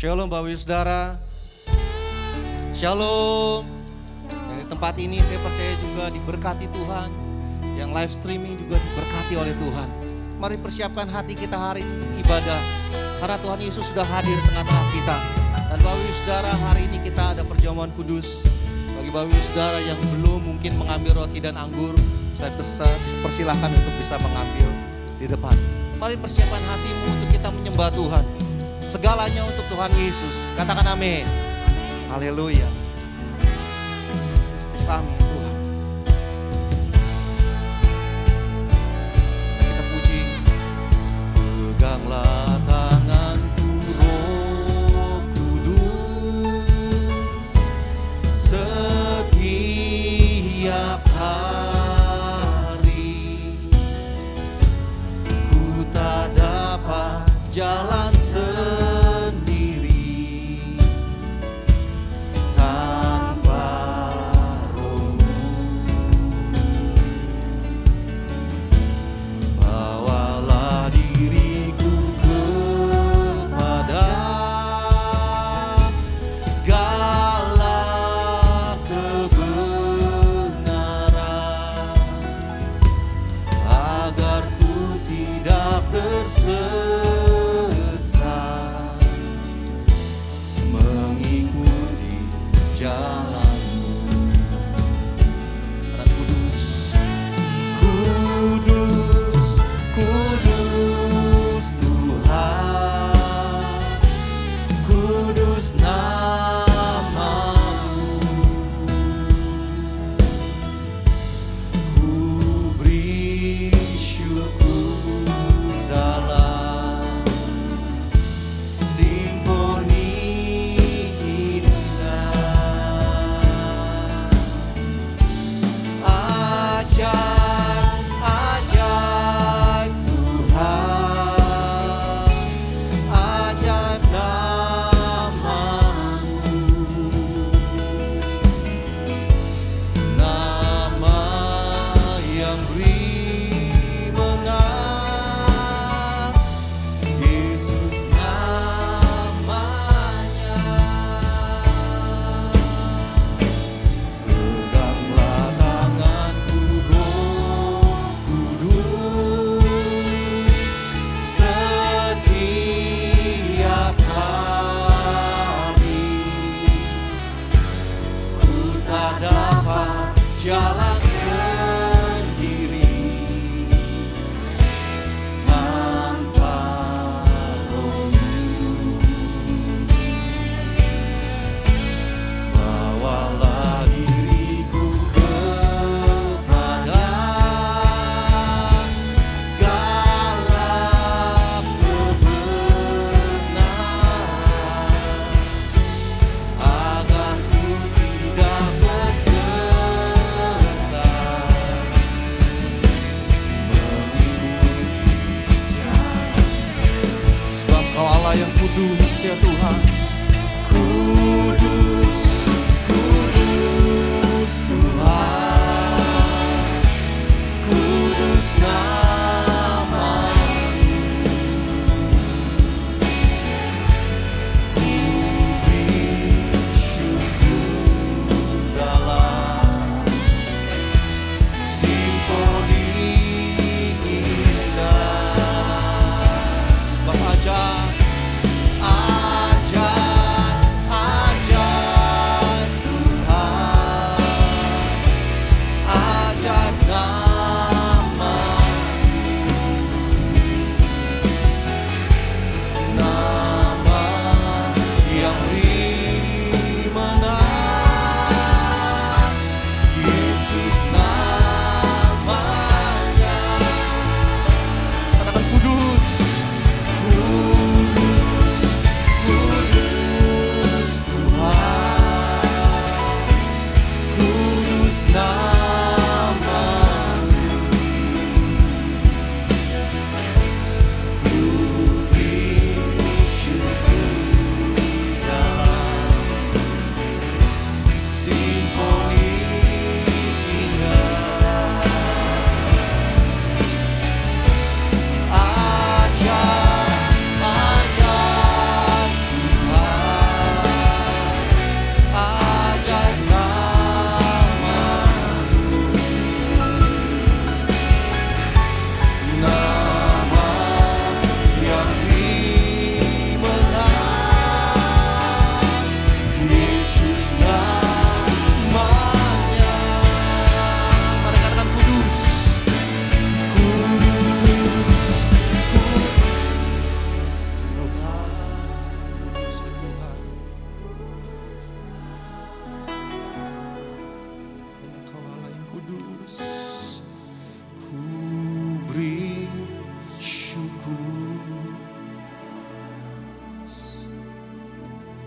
Shalom Bapak Ibu Saudara. Shalom. Dari tempat ini saya percaya juga diberkati Tuhan. Yang live streaming juga diberkati oleh Tuhan. Mari persiapkan hati kita hari ini untuk ibadah. Karena Tuhan Yesus sudah hadir di tengah-tengah kita. Dan Bapak Ibu Saudara, hari ini kita ada perjamuan kudus. Bagi Bapak Ibu Saudara yang belum mungkin mengambil roti dan anggur, saya persilahkan untuk bisa mengambil di depan. Mari persiapkan hatimu untuk kita menyembah Tuhan. Segalanya untuk Tuhan Yesus. Katakan amin. Haleluya. Setiap kami Tuhan. Kita puji. Peganglah tanganku Roh Kudus setiap hari. Ku tak dapat jalan sendiri tanpa Roh-Mu. Bawalah diriku kepada segala kebenaran, agar ku tidak tersesat mengikuti jalan-Mu. Dan kudus, kudus, kudus Tuhan, kudus nama-Mu. Ku beri syukur dalam simfoni indah. Ajaib, ajaib Tuhan, ajaib nama-Mu.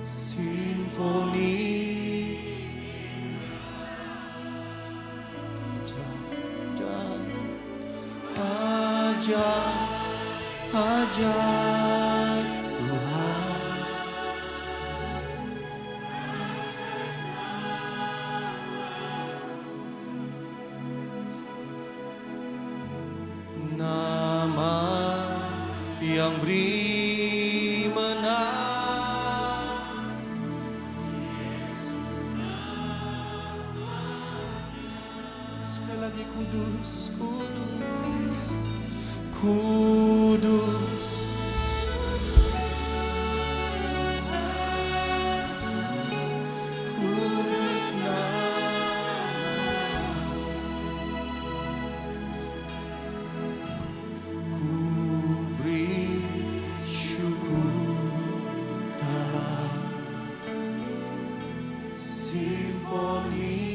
Simfoni ajaib Tuhan. Nama yang beri menang, sekali lagi kudus, kudus, kudus. Kudus ku beri syukur dalam simfoni.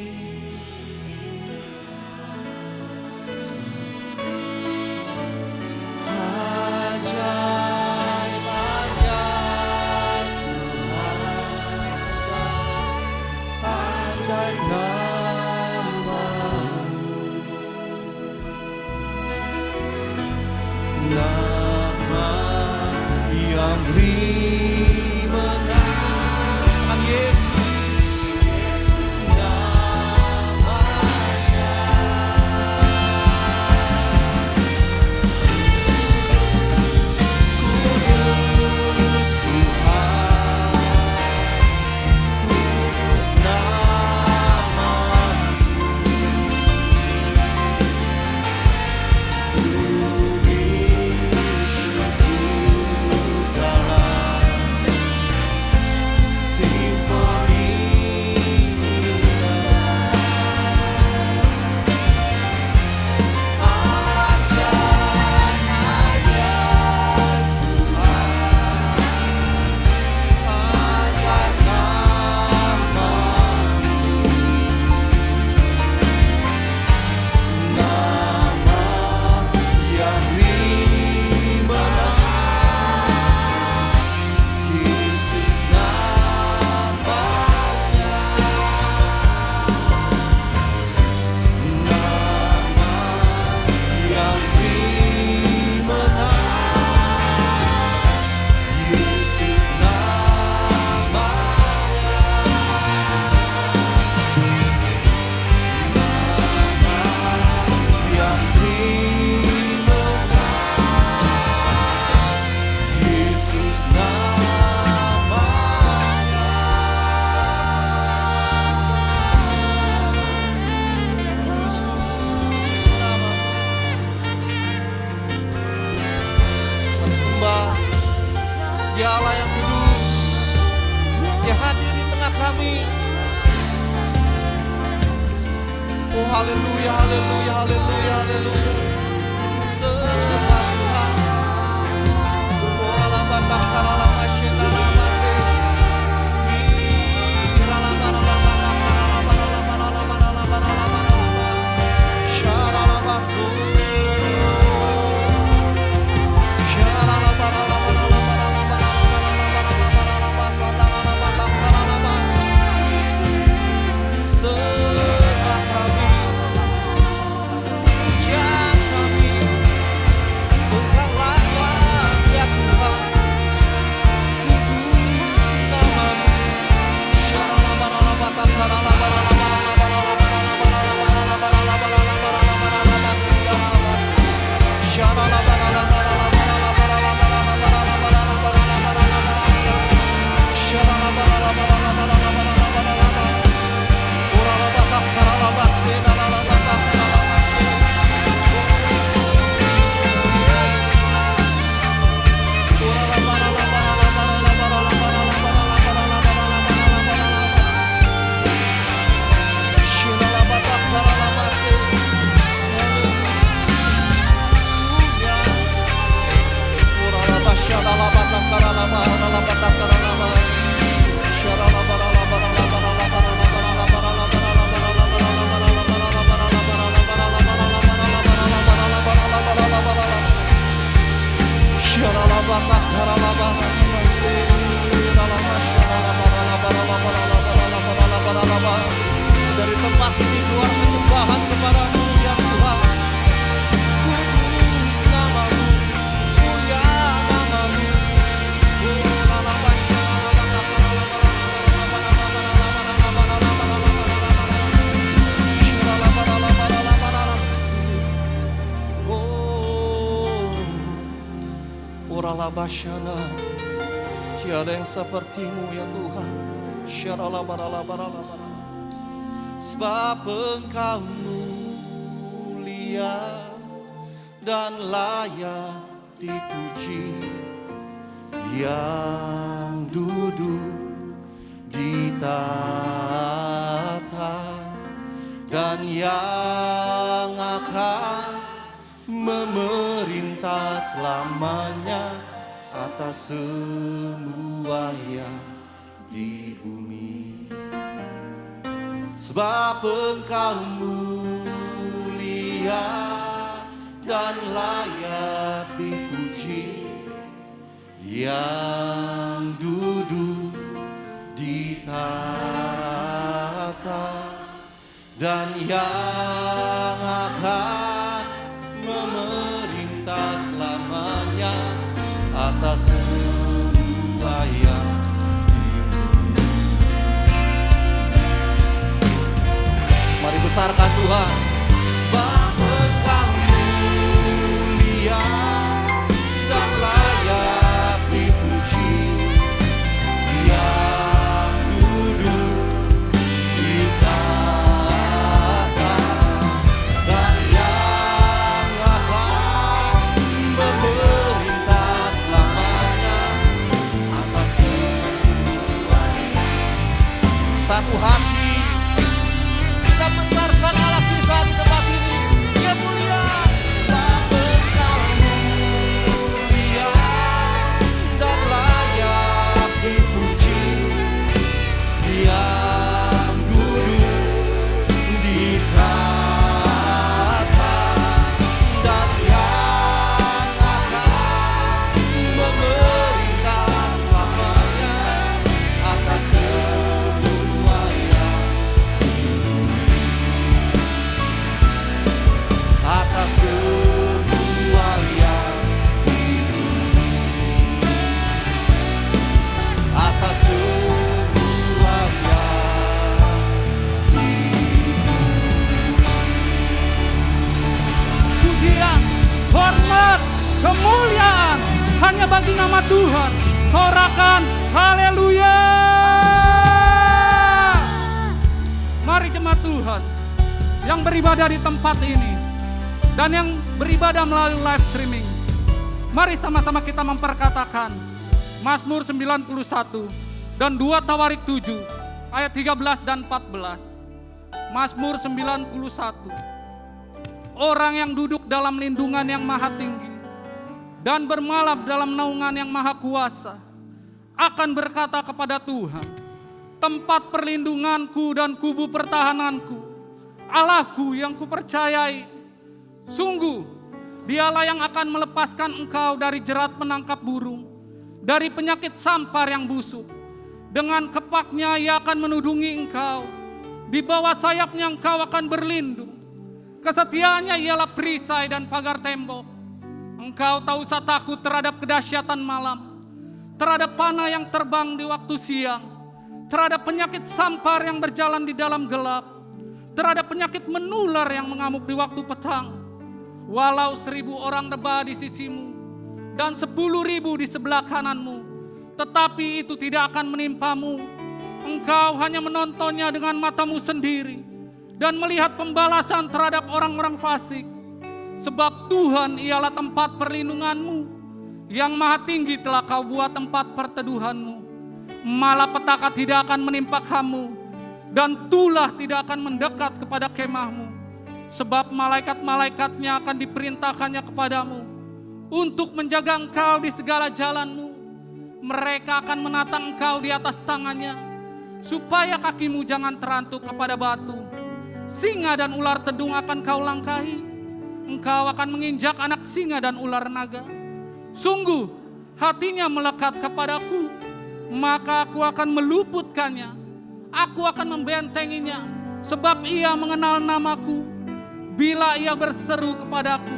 Nama yang beri menang, Tuhan Yesus, namanya. Kudus Tuhan, kudus nama-Mu. Dia Allah yang kudus, Dia hadir di tengah kami. Oh haleluya, haleluya, haleluya, haleluya. Sembah Tuhan. Oh alabatah karalama syenalama se. Iralama ralama takaralama ralama ralama ralama ralama ralama. Syaralama su. Syaralama ralama. Sembah kami, pujian kami, Labashana. Tiada yang sepertimu ya Tuhan. Syaralabaralabaralabarala. Sebab Engkau mulia dan layak dipuji, yang duduk di tahta dan yang akan memerintah selamanya atas semua yang di bumi. Sebab Engkau mulia dan layak dipuji, yang duduk di tahta dan yang akan memerintah selamanya atas semua yang di bumi. Mari besarkan Tuhan. Sebab Engkau mulia dan layak dipuji, yang duduk di tahta dan yang akan memerintah selamanya atas semuanya. Satu hati kita besarkan Allah kita di tempat ini. Dia mulia. Sebab Engkau mulia dan layak dipuji, yang duduk di tahta dan yang akan memerintah selamanya atas semua yang di bumi. Atas semua yang di bumi. Atas semua yang di bumi. Pujian, hormat, kemuliaan hanya bagi nama Tuhan. Sorakan haleluya. Mari jemaat Tuhan yang beribadah di tempat ini dan yang beribadah melalui live streaming, mari sama-sama kita memperkatakan Mazmur 91 dan 2 Tawarik 7 ayat 13 dan 14. Mazmur 91. Orang yang duduk dalam lindungan yang maha tinggi dan bermalam dalam naungan yang maha kuasa akan berkata kepada Tuhan, tempat perlindunganku dan kubu pertahananku, Allahku yang kupercayai. Sungguh, dialah yang akan melepaskan engkau dari jerat penangkap burung, dari penyakit sampar yang busuk. Dengan kepaknya ia akan menudungi engkau, di bawah sayapnya engkau akan berlindung. Kesetiaannya ialah perisai dan pagar tembok. Engkau tak usah takut terhadap kedahsyatan malam, terhadap panah yang terbang di waktu siang, terhadap penyakit sampar yang berjalan di dalam gelap, terhadap penyakit menular yang mengamuk di waktu petang. Walau 1.000 orang rebah di sisimu dan 10.000 di sebelah kananmu, tetapi itu tidak akan menimpamu. Engkau hanya menontonnya dengan matamu sendiri dan melihat pembalasan terhadap orang-orang fasik. Sebab Tuhan ialah tempat perlindunganmu, yang maha tinggi telah kau buat tempat perteduhanmu. Malapetaka tidak akan menimpa kamu, dan tulah tidak akan mendekat kepada kemahmu. Sebab malaikat-malaikatnya akan diperintahkannya kepadamu untuk menjaga engkau di segala jalanmu. Mereka akan menatang engkau di atas tangannya, supaya kakimu jangan terantuk kepada batu. Singa dan ular tedung akan kau langkahi. Engkau akan menginjak anak singa dan ular naga. Sungguh hatinya melekat kepadaku, maka aku akan meluputkannya. Aku akan membentenginya, sebab ia mengenal namaku. Bila ia berseru kepadaku,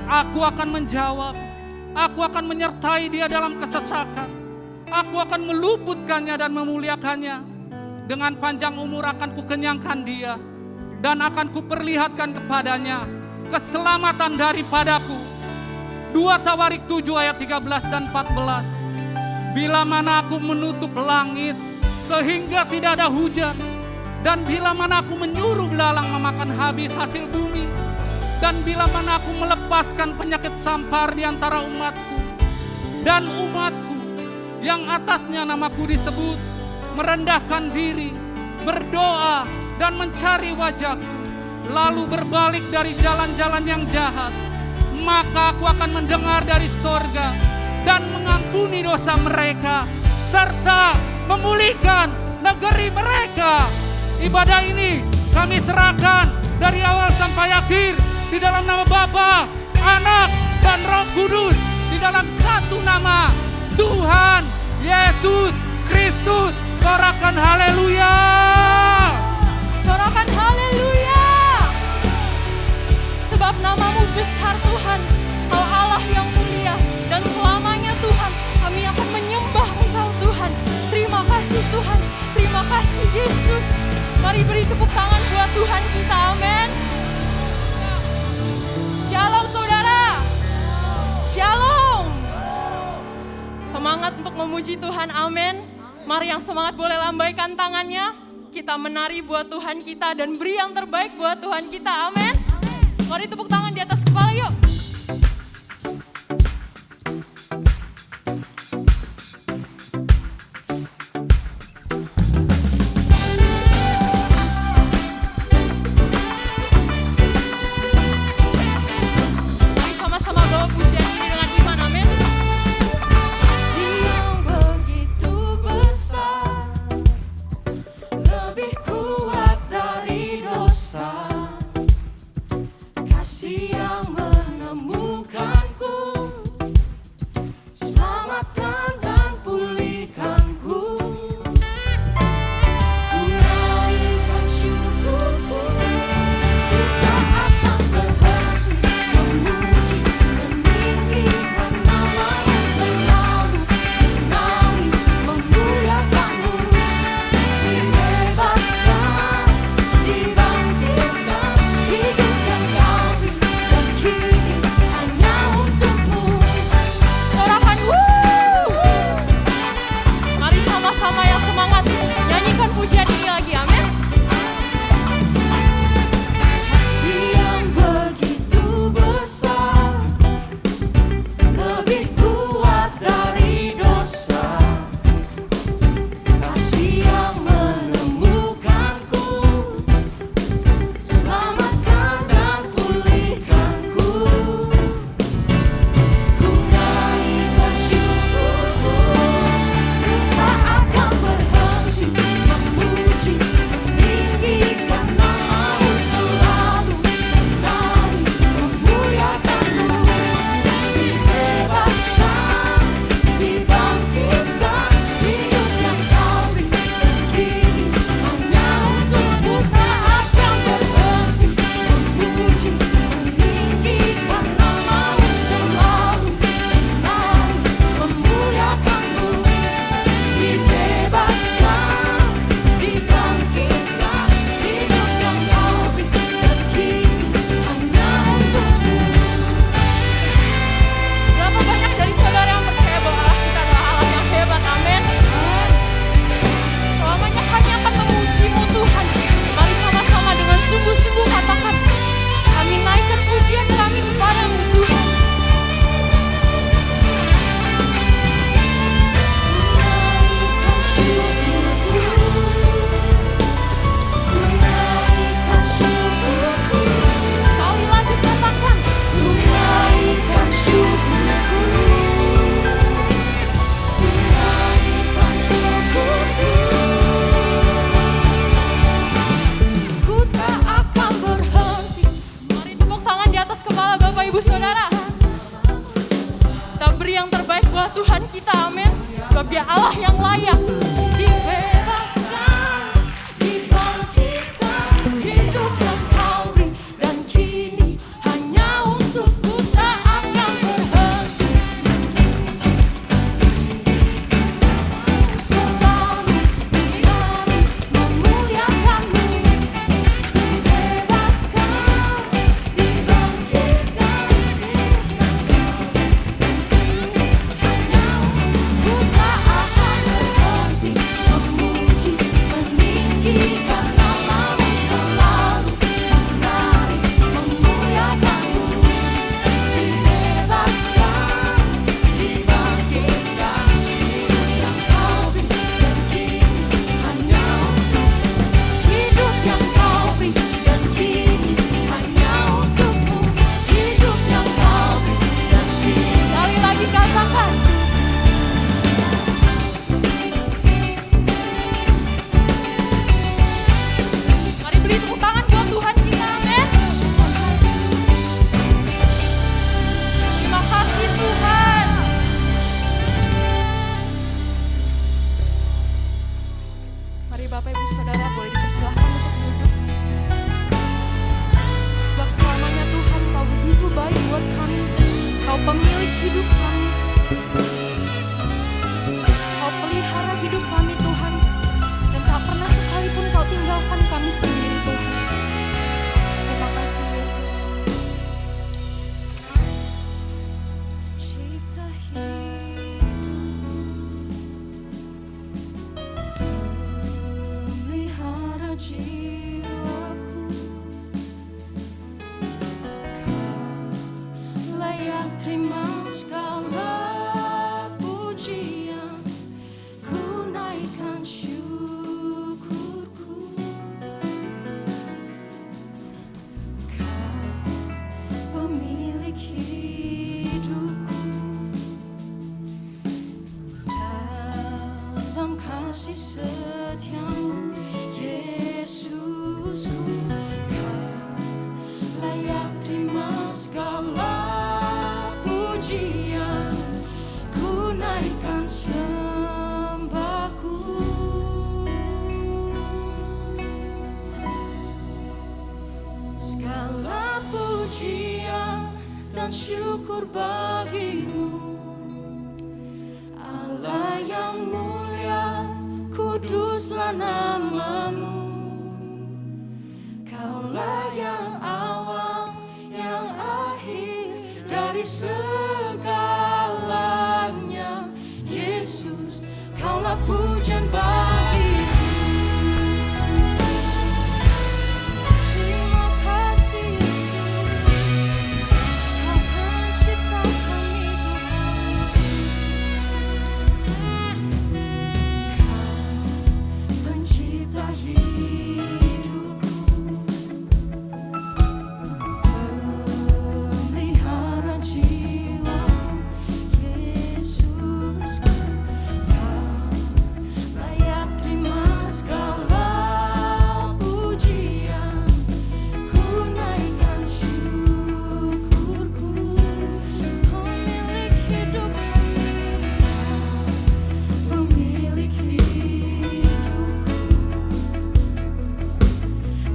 aku akan menjawab. Aku akan menyertai dia dalam kesesakan. Aku akan meluputkannya dan memuliakannya. Dengan panjang umur akan kukenyangkan dia, dan akan kuperlihatkan kepadanya keselamatan daripadaku. 2 Tawarik 7 ayat 13 dan 14. Bila mana aku menutup langit sehingga tidak ada hujan, dan bila mana aku menyuruh belalang memakan habis hasil bumi, dan bila mana aku melepaskan penyakit sampar di antara umatku, dan umatku yang atasnya namaku disebut merendahkan diri, berdoa dan mencari wajahku, lalu berbalik dari jalan-jalan yang jahat, maka aku akan mendengar dari sorga dan mengampuni dosa mereka, serta memulihkan negeri mereka. Ibadah ini kami serahkan dari awal sampai akhir di dalam nama Bapa, Anak, dan Roh Kudus, di dalam satu nama, Tuhan Yesus Kristus. Sorakan haleluya. Sorakan haleluya. Sebab namamu besar Tuhan, Kau Allah yang mulia, dan selamanya Tuhan kami akan menyembah Engkau Tuhan. Terima kasih Tuhan, terima kasih Yesus. Mari beri tepuk tangan buat Tuhan kita, amin. Shalom saudara. Shalom. Semangat untuk memuji Tuhan, amin. Mari yang semangat boleh lambaikan tangannya. Kita menari buat Tuhan kita dan beri yang terbaik buat Tuhan kita, amin. Mari tepuk tangan di atas kepala yuk. Mari sama-sama bawa pujian ini dengan iman, amin. Kasih yang begitu besar, lebih kuat dari dosa. Kasih yang menemukanku, selamatkan dan pulihkanku. Ku naikkan syukurku, ku tak akan berhenti memuji, meninggikan nama-Mu selalu, menari, memuliakan-Mu. Dibebaskan, dibangkitkan, hidup yang Kau beri, dan kini hanya untuk-Mu. Sorakan mari sama-sama yang semangat nyanyikan pujian ini lagi, amin. Kasih yang begitu besar, lebih kuat dari dosa. Kasih yang menemukanku, selamatkan dan pulihkanku. Ku naikkan syukurku, ku tak akan berhenti memuji, meninggikan nama-Mu selalu, menari, memuliakan-Mu. Dibebaskan, dibangkitkan, hidup yang Kau beri, dan kini hanya untuk-Mu. Tak akan berhenti memuji, meninggikan nama-Mu selalu, menari, memuliakan-Mu. Dibebaskan, dibangkitkan, hidup yang Kau beri, dan kini hanya untuk-Mu. Berapa banyak dari saudara yang percaya bahwa Allah kita adalah Allah yang hebat, amin. Selamanya kami akan memuji-Mu Tuhan. Mari sama-sama dengan sungguh-sungguh katakan, kami naikkan pujian kami kepada-Mu Tuhan. Naikkan syukurku, ku naikkan syukurku. Sekali lagi katakan, ku naikkan syukurku, ku naikkan syukurku. Ku tak akan berhenti. Mari tepuk tangan di atas kepala Bapak Ibu Saudara. Kita beri yang terbaik buat Tuhan kita, amin. Sebab Dia Allah yang layak. Dibebaskan, dibangkitkan, hidup yang Kau beri, dan kini hanya untuk-Mu. Tak akan berhenti memuji, selalu menari, memuliakan-Mu. Dibebaskan, dibangkitkan, hidup yang Kau beri, Bapak Ibu Saudara boleh dipersilahkan untuk duduk. Sebab selamanya Tuhan Kau begitu baik buat kami. Kau pemilik hidup kami. Kau pelihara hidup kami Tuhan. Dan tak pernah sekalipun Kau tinggalkan kami sendiri Tuhan. Terima kasih Yesus. Cipta pelihara jiwaku, Kau layak terima segala pujian, ku naikkan syukurku. Kau pemilik hidupku, dalam kasih setiamu Yesusku, Kau layak terima segala pujian, ku naikkan sembahku. Segala pujian dan syukur bagimu, Allah yang mulia, kuduslah namamu. Kaulah yang awal, yang akhir dari segalanya. Yesus, Kaulah pujian bagiku. Terima kasih Yesus, Kau pencipta kami Tuhan. Kau pencipta hidupku, pelihara jiwa Yesus. Kau layak terima segala pujian, ku naikkan syukurku. Pemilik hidup kami, pemilik hidupku,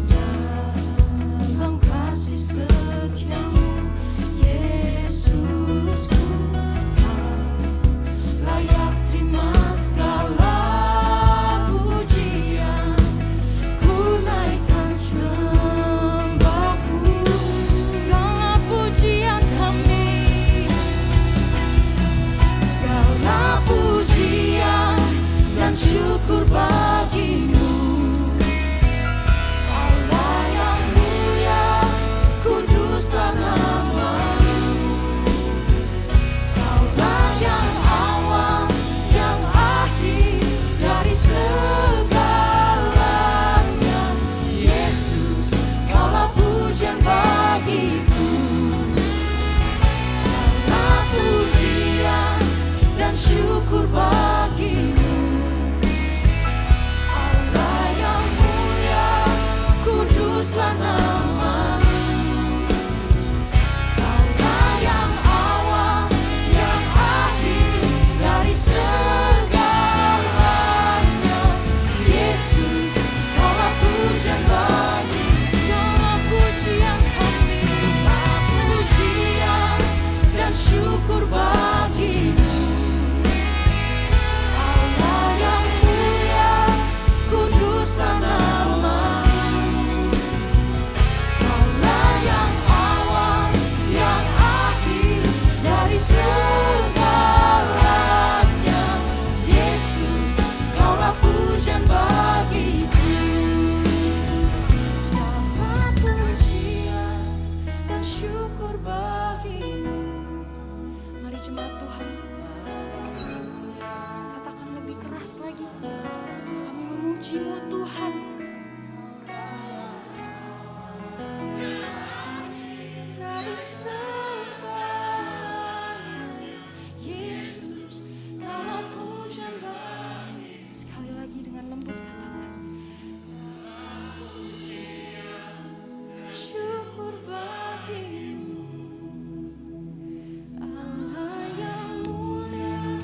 dalam kasih setiamu Yesusku, Kau layak terima segala pujian, ku naikkan sembahku. Segala pujian kami, segala pujian dan syukur bagimu, Allah yang mulia, kuduslah namamu. Kaulah yang awal, yang akhir dari segalanya. Yesus, Kaulah pujian bagiku. Segala pujian dan syukur bagimu, Allah yang mulia, kuduslah namamu. Kaulah yang awal, yang akhir dari segalanya. Yesus, Kaulah pujian bagi segala pujian kami, segala pujian dan syukur bagimu, Allah yang mulia, kuduslah namamu. Kaulah yang awal, yang akhir dari segalanya. Yesus, Kaulah pujian bagiku. Segala pujian dan syukur bagimu. Mari jemaat Tuhan, katakan lebih keras lagi. Kami memuji-Mu Tuhan. Dari segalanya, Yesus, Kaulah pujian bagi. Sekali lagi dengan lembut katakan, syukur bagimu, Allah yang mulia,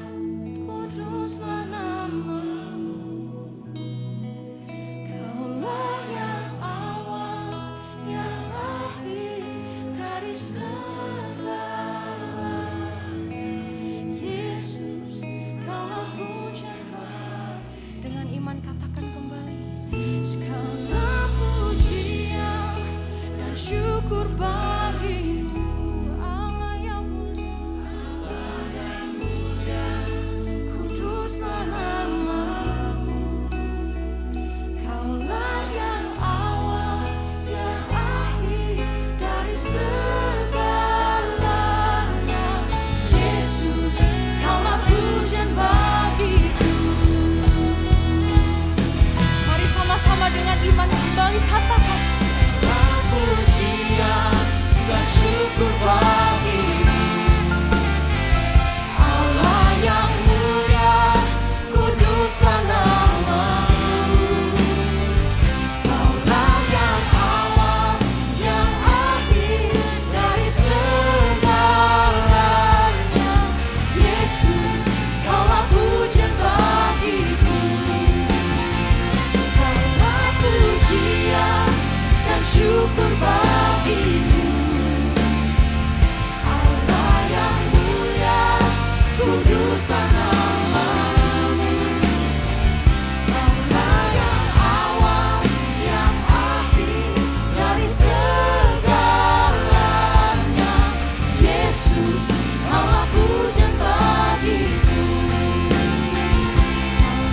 kuduslah namamu. Segala pujian dan syukur bagimu, Allah yang mulia, kuduslah namamu. Kaulah yang awal, yang akhir dari segalanya. Yesus, kaulah pujian bagiku. Mari sama-sama dengan iman yang kembali katakan, segala pujian dan syukur bagimu, Allah yang mulia, kuduslah namamu. Kaulah yang awal, yang akhir dari segalanya. Yesus, kaulah pujian bagiku. Segala pujian dan syukur bagimu, Allah yang mulia, kuduslah namamu. Kaulah yang awal, yang akhir dari segalanya. Yesus, kaulah pujian bagiku.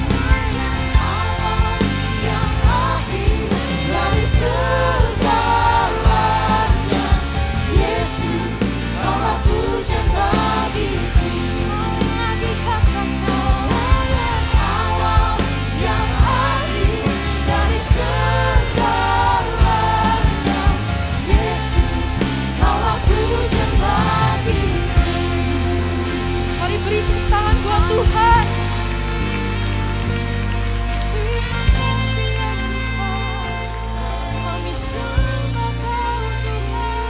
Kaulah yang awal, yang akhir dari segalanya. Yesus, kaulah pujian bagiku. Sekali lagi katakan, kaulah yang awal, yang akhir dari segalanya. Yesus, kaulah pujian bagiku. Mari beri tepuk tangan buat Tuhan. Terima kasih ya Tuhan, kami sembah Kau Tuhan.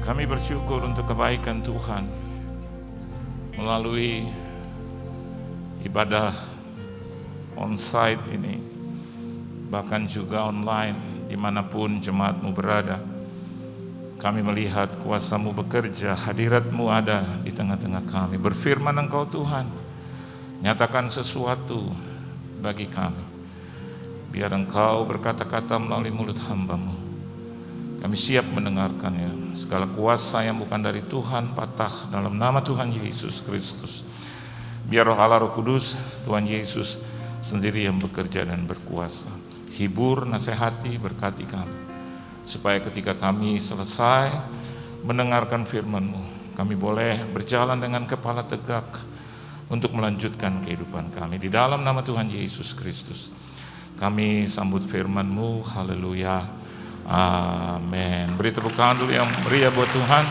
Kami bersyukur untuk kebaikan Tuhan melalui ibadah on-site ini, bahkan juga online, dimanapun jemaat-Mu berada. Kami melihat kuasa-Mu bekerja, hadirat-Mu ada di tengah-tengah kami. Berfirman Engkau Tuhan, nyatakan sesuatu bagi kami. Biar Engkau berkata-kata melalui mulut hamba-Mu. Kami siap mendengarkannya. Segala kuasa yang bukan dari Tuhan patah dalam nama Tuhan Yesus Kristus. Biar Roh Allah, Roh Kudus, Tuhan Yesus sendiri yang bekerja dan berkuasa. Hibur, nasihati, berkati kami. Supaya ketika kami selesai mendengarkan firman-Mu, kami boleh berjalan dengan kepala tegak untuk melanjutkan kehidupan kami. Di dalam nama Tuhan Yesus Kristus, kami sambut firman-Mu. Haleluya. Amin. Beri tepuk tangan dulu yang meriah buat Tuhan.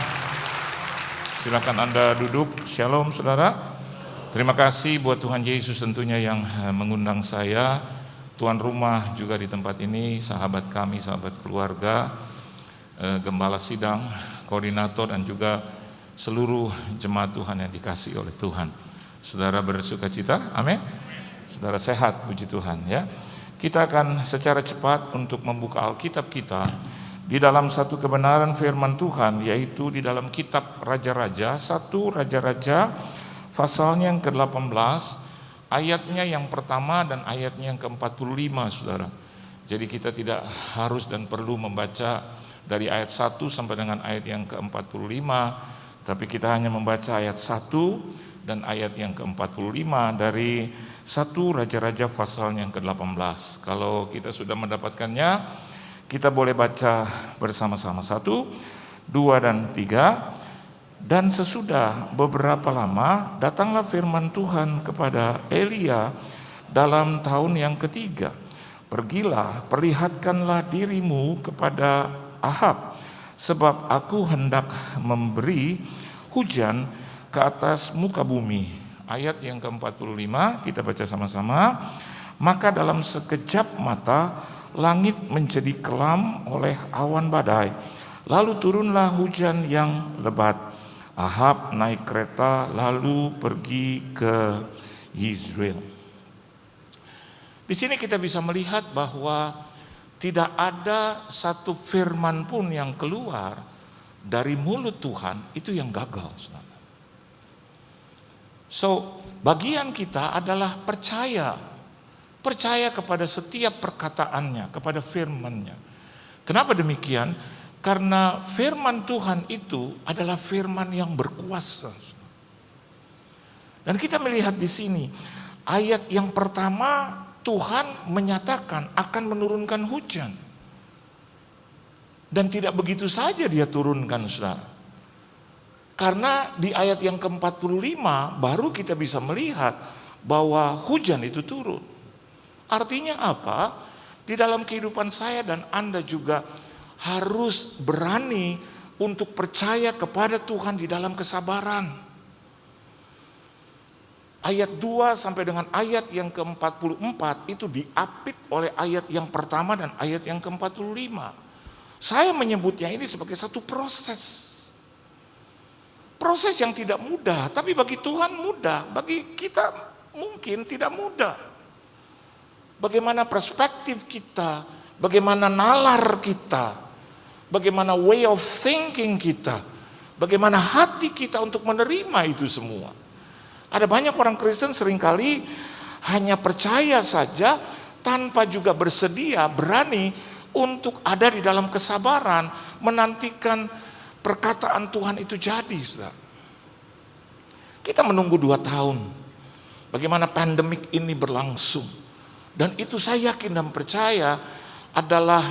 Silakan Anda duduk. Shalom saudara. Terima kasih buat Tuhan Yesus tentunya yang mengundang saya, tuan rumah juga di tempat ini, sahabat kami, sahabat keluarga, gembala sidang, koordinator dan juga seluruh jemaat Tuhan yang dikasihi oleh Tuhan. Saudara bersuka cita? Amin. Saudara sehat, puji Tuhan ya. Kita akan secara cepat untuk membuka Alkitab kita di dalam satu kebenaran firman Tuhan, yaitu di dalam kitab Raja-Raja, 1 Raja-Raja pasalnya yang ke-18, ayatnya yang pertama dan ayatnya yang ke-45, saudara. Jadi kita tidak harus dan perlu membaca dari ayat 1 sampai dengan ayat yang ke-45, tapi kita hanya membaca ayat 1 dan ayat yang ke-45 dari 1 Raja-Raja pasal yang ke-18. Kalau kita sudah mendapatkannya, kita boleh baca bersama-sama. 1, 2, dan 3. Dan sesudah beberapa lama, datanglah firman Tuhan kepada Elia dalam tahun yang ketiga. Pergilah, perlihatkanlah dirimu kepada Ahab, sebab aku hendak memberi hujan ke atas muka bumi. Ayat yang ke-45 kita baca sama-sama. Maka dalam sekejap mata langit menjadi kelam oleh awan badai, lalu turunlah hujan yang lebat. Ahab naik kereta lalu pergi ke Yezreel. Di sini kita bisa melihat bahwa tidak ada satu firman pun yang keluar dari mulut Tuhan itu yang gagal, saudara. So, bagian kita adalah percaya kepada setiap perkataannya, kepada firman-Nya. Kenapa demikian? Karena firman Tuhan itu adalah firman yang berkuasa. Dan kita melihat di sini, ayat yang pertama Tuhan menyatakan akan menurunkan hujan. Dan tidak begitu saja dia turunkan, saudara. Karena di ayat yang ke-45 baru kita bisa melihat bahwa hujan itu turun. Artinya apa? Di dalam kehidupan saya dan Anda juga harus berani untuk percaya kepada Tuhan di dalam kesabaran. Ayat 2 sampai dengan ayat yang ke-44 itu diapit oleh ayat yang pertama dan ayat yang ke-45. Saya menyebutnya ini sebagai satu proses. Proses yang tidak mudah, tapi bagi Tuhan mudah, bagi kita mungkin tidak mudah. Bagaimana perspektif kita, bagaimana nalar kita, bagaimana way of thinking kita, bagaimana hati kita untuk menerima itu semua. Ada banyak orang Kristen seringkali hanya percaya saja tanpa juga bersedia, berani untuk ada di dalam kesabaran, menantikan perkataan Tuhan itu jadi. Saudara. Kita menunggu 2 tahun, bagaimana pandemik ini berlangsung. Dan itu saya yakin dan percaya adalah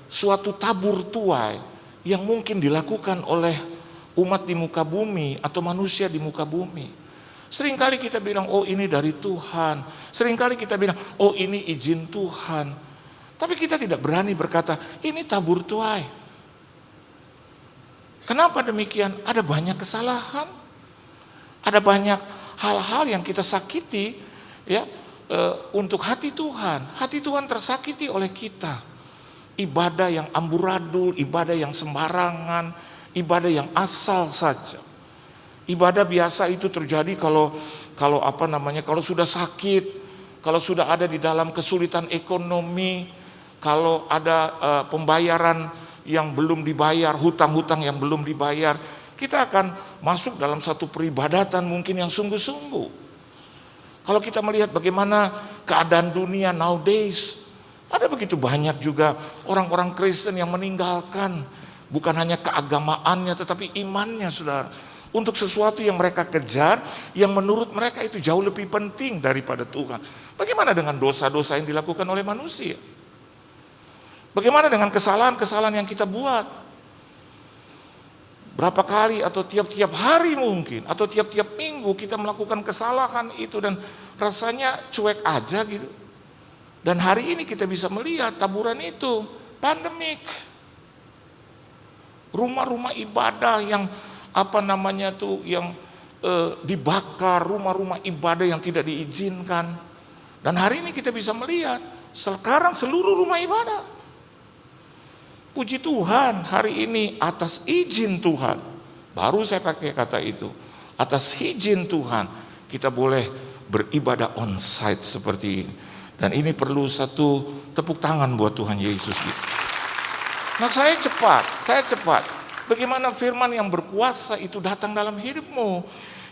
suatu tabur tuai yang mungkin dilakukan oleh umat di muka bumi atau manusia di muka bumi. Seringkali kita bilang, oh ini dari Tuhan. Seringkali kita bilang, oh ini izin Tuhan. Tapi kita tidak berani berkata, ini tabur tuai. Kenapa demikian? Ada banyak kesalahan. Ada banyak hal-hal yang kita sakiti ya untuk hati Tuhan. Hati Tuhan tersakiti oleh kita. Ibadah yang amburadul, ibadah yang sembarangan, ibadah yang asal saja. Ibadah biasa itu terjadi kalau sudah sakit, kalau sudah ada di dalam kesulitan ekonomi, kalau ada pembayaran yang belum dibayar, hutang-hutang yang belum dibayar, kita akan masuk dalam satu peribadatan mungkin yang sungguh-sungguh. Kalau kita melihat bagaimana keadaan dunia nowadays, ada begitu banyak juga orang-orang Kristen yang meninggalkan bukan hanya keagamaannya tetapi imannya, saudara. Untuk sesuatu yang mereka kejar, yang menurut mereka itu jauh lebih penting daripada Tuhan. Bagaimana dengan dosa-dosa yang dilakukan oleh manusia? Bagaimana dengan kesalahan-kesalahan yang kita buat? Berapa kali atau tiap-tiap hari mungkin, atau tiap-tiap minggu kita melakukan kesalahan itu dan rasanya cuek aja gitu. Dan hari ini kita bisa melihat taburan itu, pandemik. Rumah-rumah ibadah yang yang dibakar, rumah-rumah ibadah yang tidak diizinkan. Dan hari ini kita bisa melihat sekarang seluruh rumah ibadah. Puji Tuhan, hari ini atas izin Tuhan, baru saya pakai kata itu, atas izin Tuhan kita boleh beribadah on-site seperti ini. Dan ini perlu satu tepuk tangan buat Tuhan Yesus gitu. Nah saya cepat. Bagaimana firman yang berkuasa itu datang dalam hidupmu.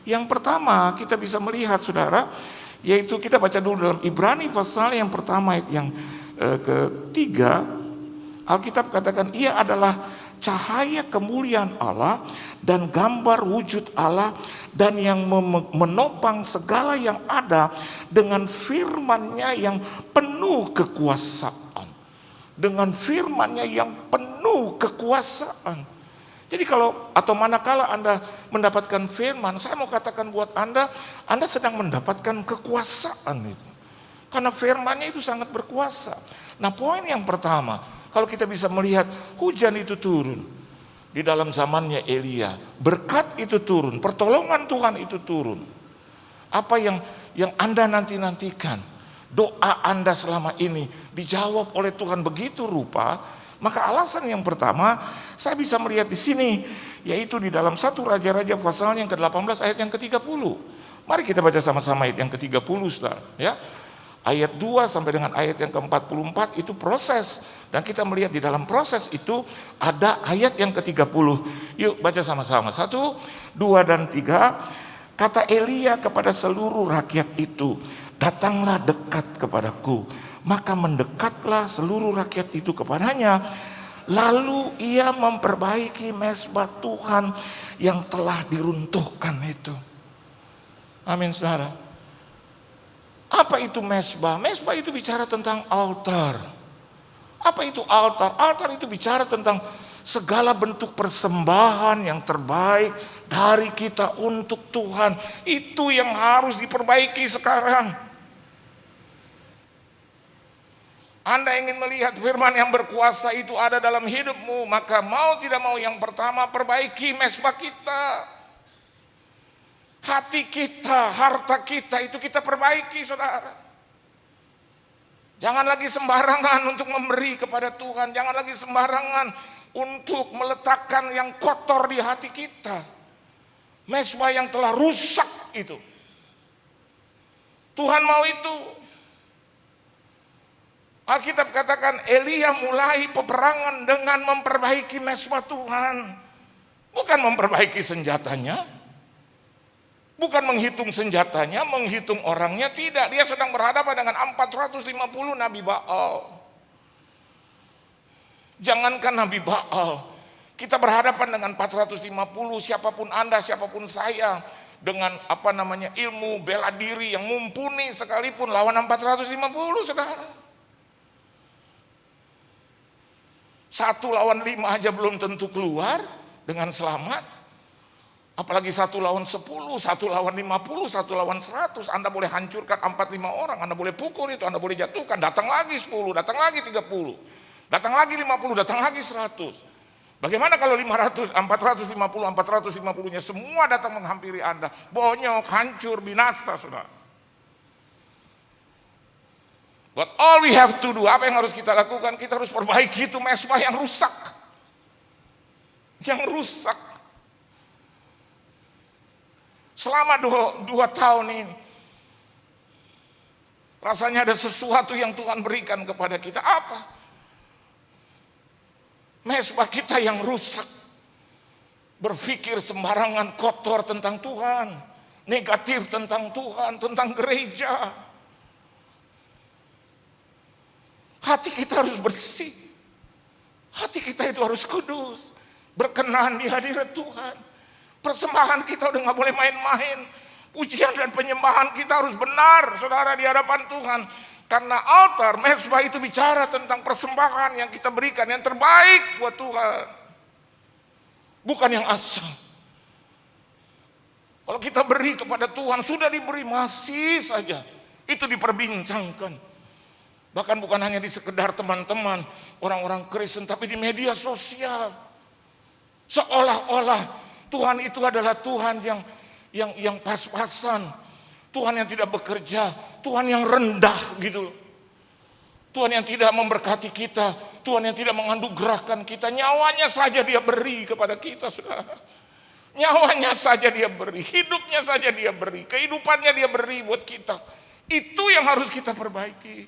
Yang pertama kita bisa melihat, saudara, yaitu kita baca dulu dalam Ibrani pasal yang pertama ayat yang ketiga. Alkitab katakan ia adalah cahaya kemuliaan Allah dan gambar wujud Allah dan yang menopang segala yang ada dengan firman-Nya yang penuh kekuasaan. Dengan firman-Nya yang penuh kekuasaan. Jadi manakala Anda mendapatkan firman, saya mau katakan buat Anda sedang mendapatkan kekuasaan itu. Karena firman-Nya itu sangat berkuasa. Nah, poin yang pertama, kalau kita bisa melihat hujan itu turun di dalam zamannya Elia, berkat itu turun, pertolongan Tuhan itu turun. Apa yang Anda nantikan, doa Anda selama ini dijawab oleh Tuhan begitu rupa. Maka alasan yang pertama saya bisa melihat di sini, yaitu di dalam 1 Raja-Raja pasal yang ke-18 ayat yang ke-30. Mari kita baca sama-sama ayat yang ke-30, saudara. Ya. Ayat 2 sampai dengan ayat yang ke-44 itu proses. Dan kita melihat di dalam proses itu ada ayat yang ke-30. Yuk baca sama-sama. 1, 2, dan 3. Kata Elia kepada seluruh rakyat itu, datanglah dekat kepadaku. Maka mendekatlah seluruh rakyat itu kepadanya. Lalu ia memperbaiki mezbah Tuhan yang telah diruntuhkan itu. Amin saudara. Apa itu mezbah? Mezbah itu bicara tentang altar. Apa itu altar? Altar itu bicara tentang segala bentuk persembahan yang terbaik dari kita untuk Tuhan. Itu yang harus diperbaiki sekarang. Anda ingin melihat firman yang berkuasa itu ada dalam hidupmu, maka mau tidak mau yang pertama perbaiki mezbah kita. Hati kita, harta kita itu kita perbaiki saudara. Jangan lagi sembarangan untuk memberi kepada Tuhan. Jangan lagi sembarangan untuk meletakkan yang kotor di hati kita. Mezbah yang telah rusak itu. Tuhan mau itu. Alkitab katakan Elia mulai peperangan dengan memperbaiki mezbah Tuhan. Bukan memperbaiki senjatanya. Bukan menghitung senjatanya, menghitung orangnya, tidak. Dia sedang berhadapan dengan 450 Nabi Baal. Jangankan Nabi Baal, kita berhadapan dengan 450, siapapun Anda, siapapun saya, dengan ilmu bela diri yang mumpuni sekalipun lawan 450 saudara. 1 lawan 5 aja belum tentu keluar dengan selamat. Apalagi 1 lawan 10, 1 lawan 50, 1 lawan 100. Anda boleh hancurkan 4-5 orang, Anda boleh pukul itu, Anda boleh jatuhkan. Datang lagi 10, datang lagi 30, datang lagi 50, datang lagi 100. Bagaimana kalau 450, 450-nya semua datang menghampiri Anda? Bonyok, hancur, binasa saudara. But all we have to do, apa yang harus kita lakukan? Kita harus perbaiki itu mezbah yang rusak. Yang rusak. Selama 2 tahun ini, rasanya ada sesuatu yang Tuhan berikan kepada kita. Apa? Mezbah kita yang rusak. Berpikir sembarangan kotor tentang Tuhan. Negatif tentang Tuhan, tentang gereja. Hati kita harus bersih. Hati kita itu harus kudus. Berkenan di hadirat Tuhan. Persembahan kita udah gak boleh main-main. Pujian dan penyembahan kita harus benar saudara di hadapan Tuhan. Karena altar, mezbah itu bicara tentang persembahan yang kita berikan, yang terbaik buat Tuhan. Bukan yang asal. Kalau kita beri kepada Tuhan, sudah diberi masih saja itu diperbincangkan. Bahkan bukan hanya di sekedar teman-teman, orang-orang Kristen, tapi di media sosial. Seolah-olah Tuhan itu adalah Tuhan yang pas-pasan. Tuhan yang tidak bekerja, Tuhan yang rendah gitu loh. Tuhan yang tidak memberkati kita, Tuhan yang tidak menganugerahkan kita. Nyawanya saja dia beri kepada kita saudara. Nyawanya saja dia beri, hidupnya saja dia beri, kehidupannya dia beri buat kita. Itu yang harus kita perbaiki.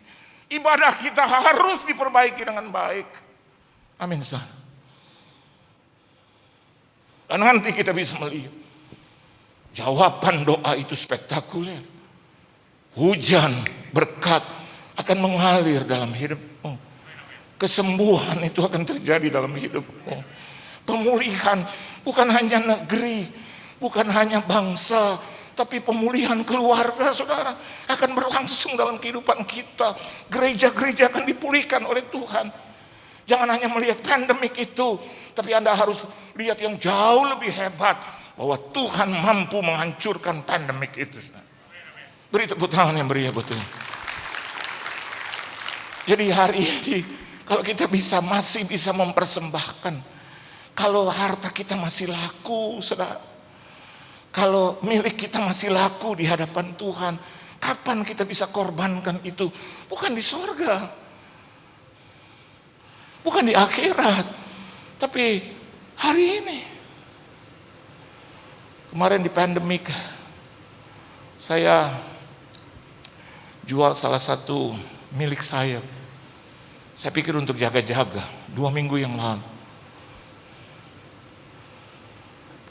Ibadah kita harus diperbaiki dengan baik. Amin saudara. Dan nanti kita bisa melihat jawaban doa itu spektakuler. Hujan berkat akan mengalir dalam hidupmu. Kesembuhan itu akan terjadi dalam hidupmu. Pemulihan bukan hanya negeri, bukan hanya bangsa, tapi pemulihan keluarga saudara akan berlangsung dalam kehidupan kita. Gereja-gereja akan dipulihkan oleh Tuhan. Jangan hanya melihat pandemik itu, tapi Anda harus lihat yang jauh lebih hebat, bahwa Tuhan mampu menghancurkan pandemik itu. Beri tepuk tangan yang meriah buat Tuhan. Jadi hari ini kalau kita masih bisa mempersembahkan, kalau harta kita masih laku, saudara, kalau milik kita masih laku di hadapan Tuhan, kapan kita bisa korbankan itu? Bukan di sorga, bukan di akhirat, tapi hari ini. Kemarin di pandemik, saya jual salah satu milik saya. Saya pikir untuk jaga-jaga, 2 minggu yang lalu.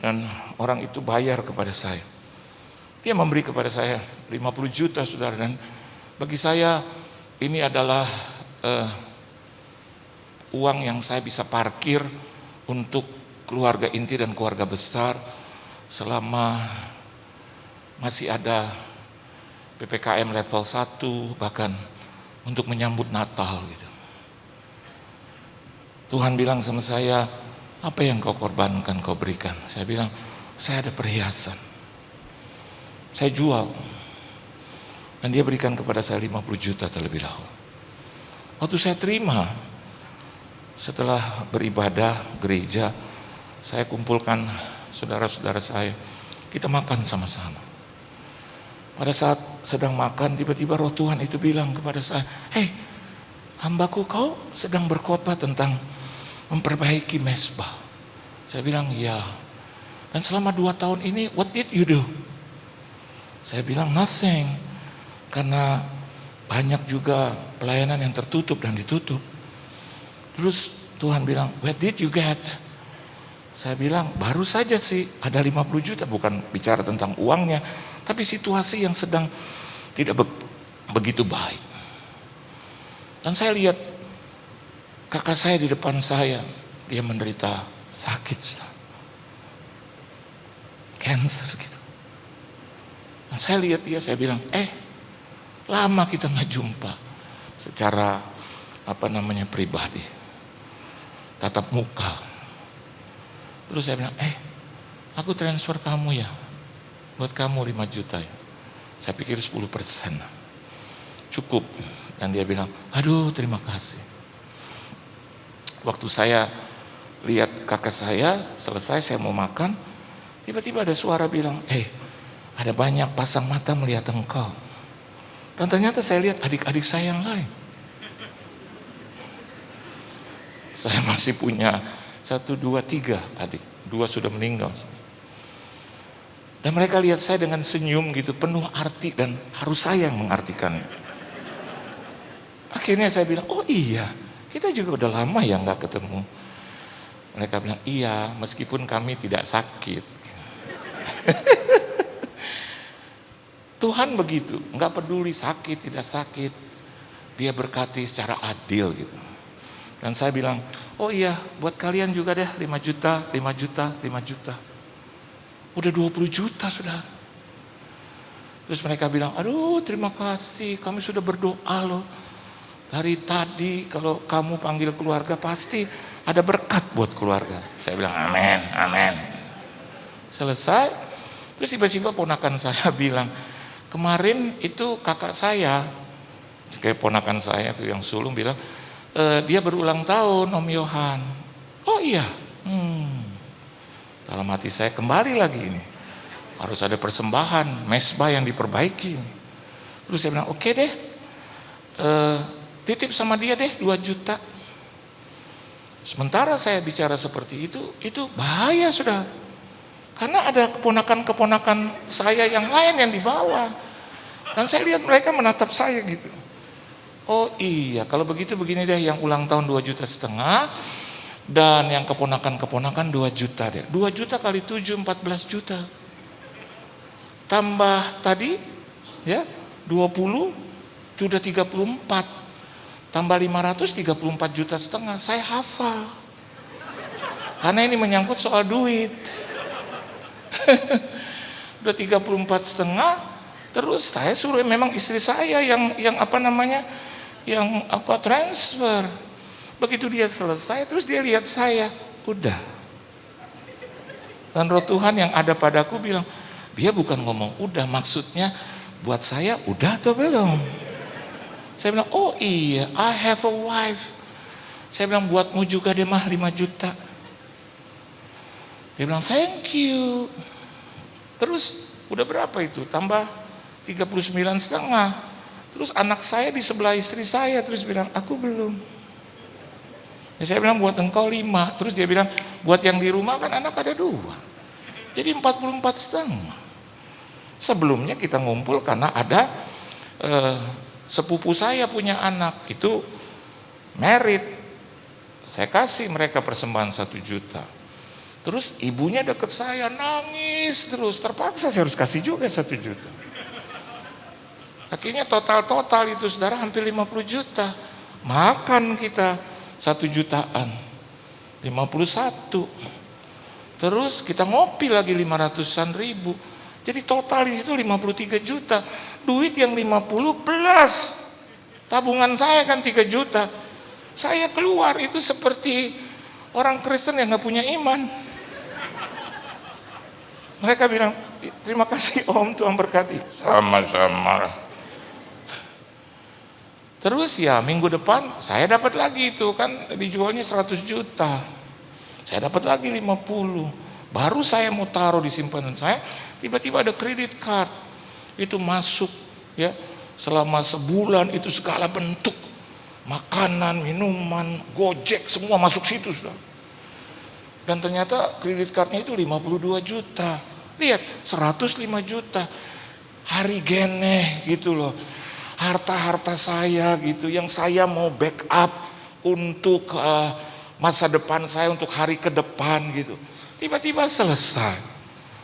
Dan orang itu bayar kepada saya. Dia memberi kepada saya 50 juta, saudara. Dan bagi saya ini adalah uang yang saya bisa parkir untuk keluarga inti dan keluarga besar selama masih ada PPKM level 1, bahkan untuk menyambut Natal gitu. Tuhan bilang sama saya, apa yang kau korbankan, kau berikan? Saya bilang, saya ada perhiasan. Saya jual. Dan dia berikan kepada saya 50 juta terlebih dahulu. Waktu saya terima, setelah beribadah gereja, saya kumpulkan saudara-saudara saya, kita makan sama-sama. Pada saat sedang makan, tiba-tiba roh Tuhan itu bilang kepada saya, "Hei, hambaku, kau sedang berkhotbah tentang memperbaiki mezbah." Saya bilang, "Ya." "Dan selama 2 tahun ini, what did you do?" Saya bilang, "Nothing." Karena banyak juga pelayanan yang tertutup dan ditutup. Terus Tuhan bilang, "Where did you get?" Saya bilang, "Baru saja sih ada 50 juta, bukan bicara tentang uangnya, tapi situasi yang sedang tidak begitu baik." Dan saya lihat kakak saya di depan saya, dia menderita sakit, cancer gitu. Dan saya lihat dia, saya bilang, lama kita nggak jumpa secara pribadi, tatap muka. Terus saya bilang, aku transfer kamu ya, buat kamu 5 juta ya. Saya pikir 10%, cukup. Dan dia bilang, aduh terima kasih. Waktu saya lihat kakak saya, selesai saya mau makan, tiba-tiba ada suara bilang, ada banyak pasang mata melihat engkau. Dan ternyata saya lihat adik-adik saya yang lain. Saya masih punya 1, 2, 3 adik. 2 sudah meninggal. Dan mereka lihat saya dengan senyum gitu, penuh arti dan harus saya yang mengartikan. Akhirnya saya bilang, oh iya, kita juga udah lama ya gak ketemu. Mereka bilang, iya, meskipun kami tidak sakit. Tuhan begitu, gak peduli sakit, tidak sakit. Dia berkati secara adil gitu. Dan saya bilang, oh iya, buat kalian juga deh 5 juta, 5 juta, 5 juta. Udah 20 juta sudah. Terus mereka bilang, aduh terima kasih, kami sudah berdoa loh. Dari tadi kalau kamu panggil keluarga pasti ada berkat buat keluarga. Saya bilang, amin, amin. Selesai, terus tiba-tiba ponakan saya bilang, kemarin itu kakak saya, kayak ponakan saya itu yang sulung bilang, dia berulang tahun Om Yohan. Oh iya, dalam hati saya kembali lagi ini. Harus ada persembahan, mezbah yang diperbaiki. Terus saya bilang, oke deh, titip sama dia deh 2 juta. Sementara saya bicara seperti itu bahaya sudah. Karena ada keponakan-keponakan saya yang lain yang di bawah. Dan saya lihat mereka menatap saya gitu. Oh iya, kalau begitu begini deh, yang ulang tahun 2,5 juta. Dan yang keponakan-keponakan 2 juta deh. 2 juta kali 7, 14 juta. Tambah tadi, ya 20, itu udah 34. Tambah 534,5 juta. Saya hafal. Karena ini menyangkut soal duit. Udah 34,5. Terus saya suruh memang istri saya yang transfer. Begitu dia selesai, terus dia lihat saya, udah. Dan roh Tuhan yang ada padaku bilang, dia bukan ngomong udah, maksudnya buat saya udah atau belum? Saya bilang, oh iya, I have a wife. Saya bilang, buatmu juga deh mah 5 juta. Dia bilang, thank you. Terus udah berapa itu? Tambah 39,5. Terus anak saya di sebelah istri saya terus bilang, aku belum. Ya, saya bilang buat engkau 5. Terus dia bilang, buat yang di rumah kan anak ada 2. Jadi 44,5. Sebelumnya kita ngumpul karena ada sepupu saya punya anak, itu married. Saya kasih mereka persembahan 1 juta. Terus ibunya deket saya, nangis terus, terpaksa saya harus kasih juga 1 juta. Akhirnya total itu saudara hampir 50 juta. Makan kita 1 jutaan, 51. Terus kita ngopi lagi 500-an ribu. Jadi total di situ 53 juta. Duit yang 50 plus tabungan saya kan 3 juta. Saya keluar itu seperti orang Kristen yang gak punya iman. Mereka bilang, terima kasih Om, Tuhan berkati. Sama-sama. Terus ya minggu depan saya dapat lagi itu kan dijualnya 100 juta. Saya dapat lagi 50. Baru saya mau taruh di simpanan saya, tiba-tiba ada kredit card. Itu masuk ya. Selama sebulan itu segala bentuk makanan, minuman, Gojek semua masuk situ sudah. Dan ternyata kredit cardnya itu 52 juta. Lihat 105 juta. Hari geneh gitu loh. Harta-harta saya gitu yang saya mau backup untuk masa depan saya, untuk hari ke depan gitu. Tiba-tiba selesai.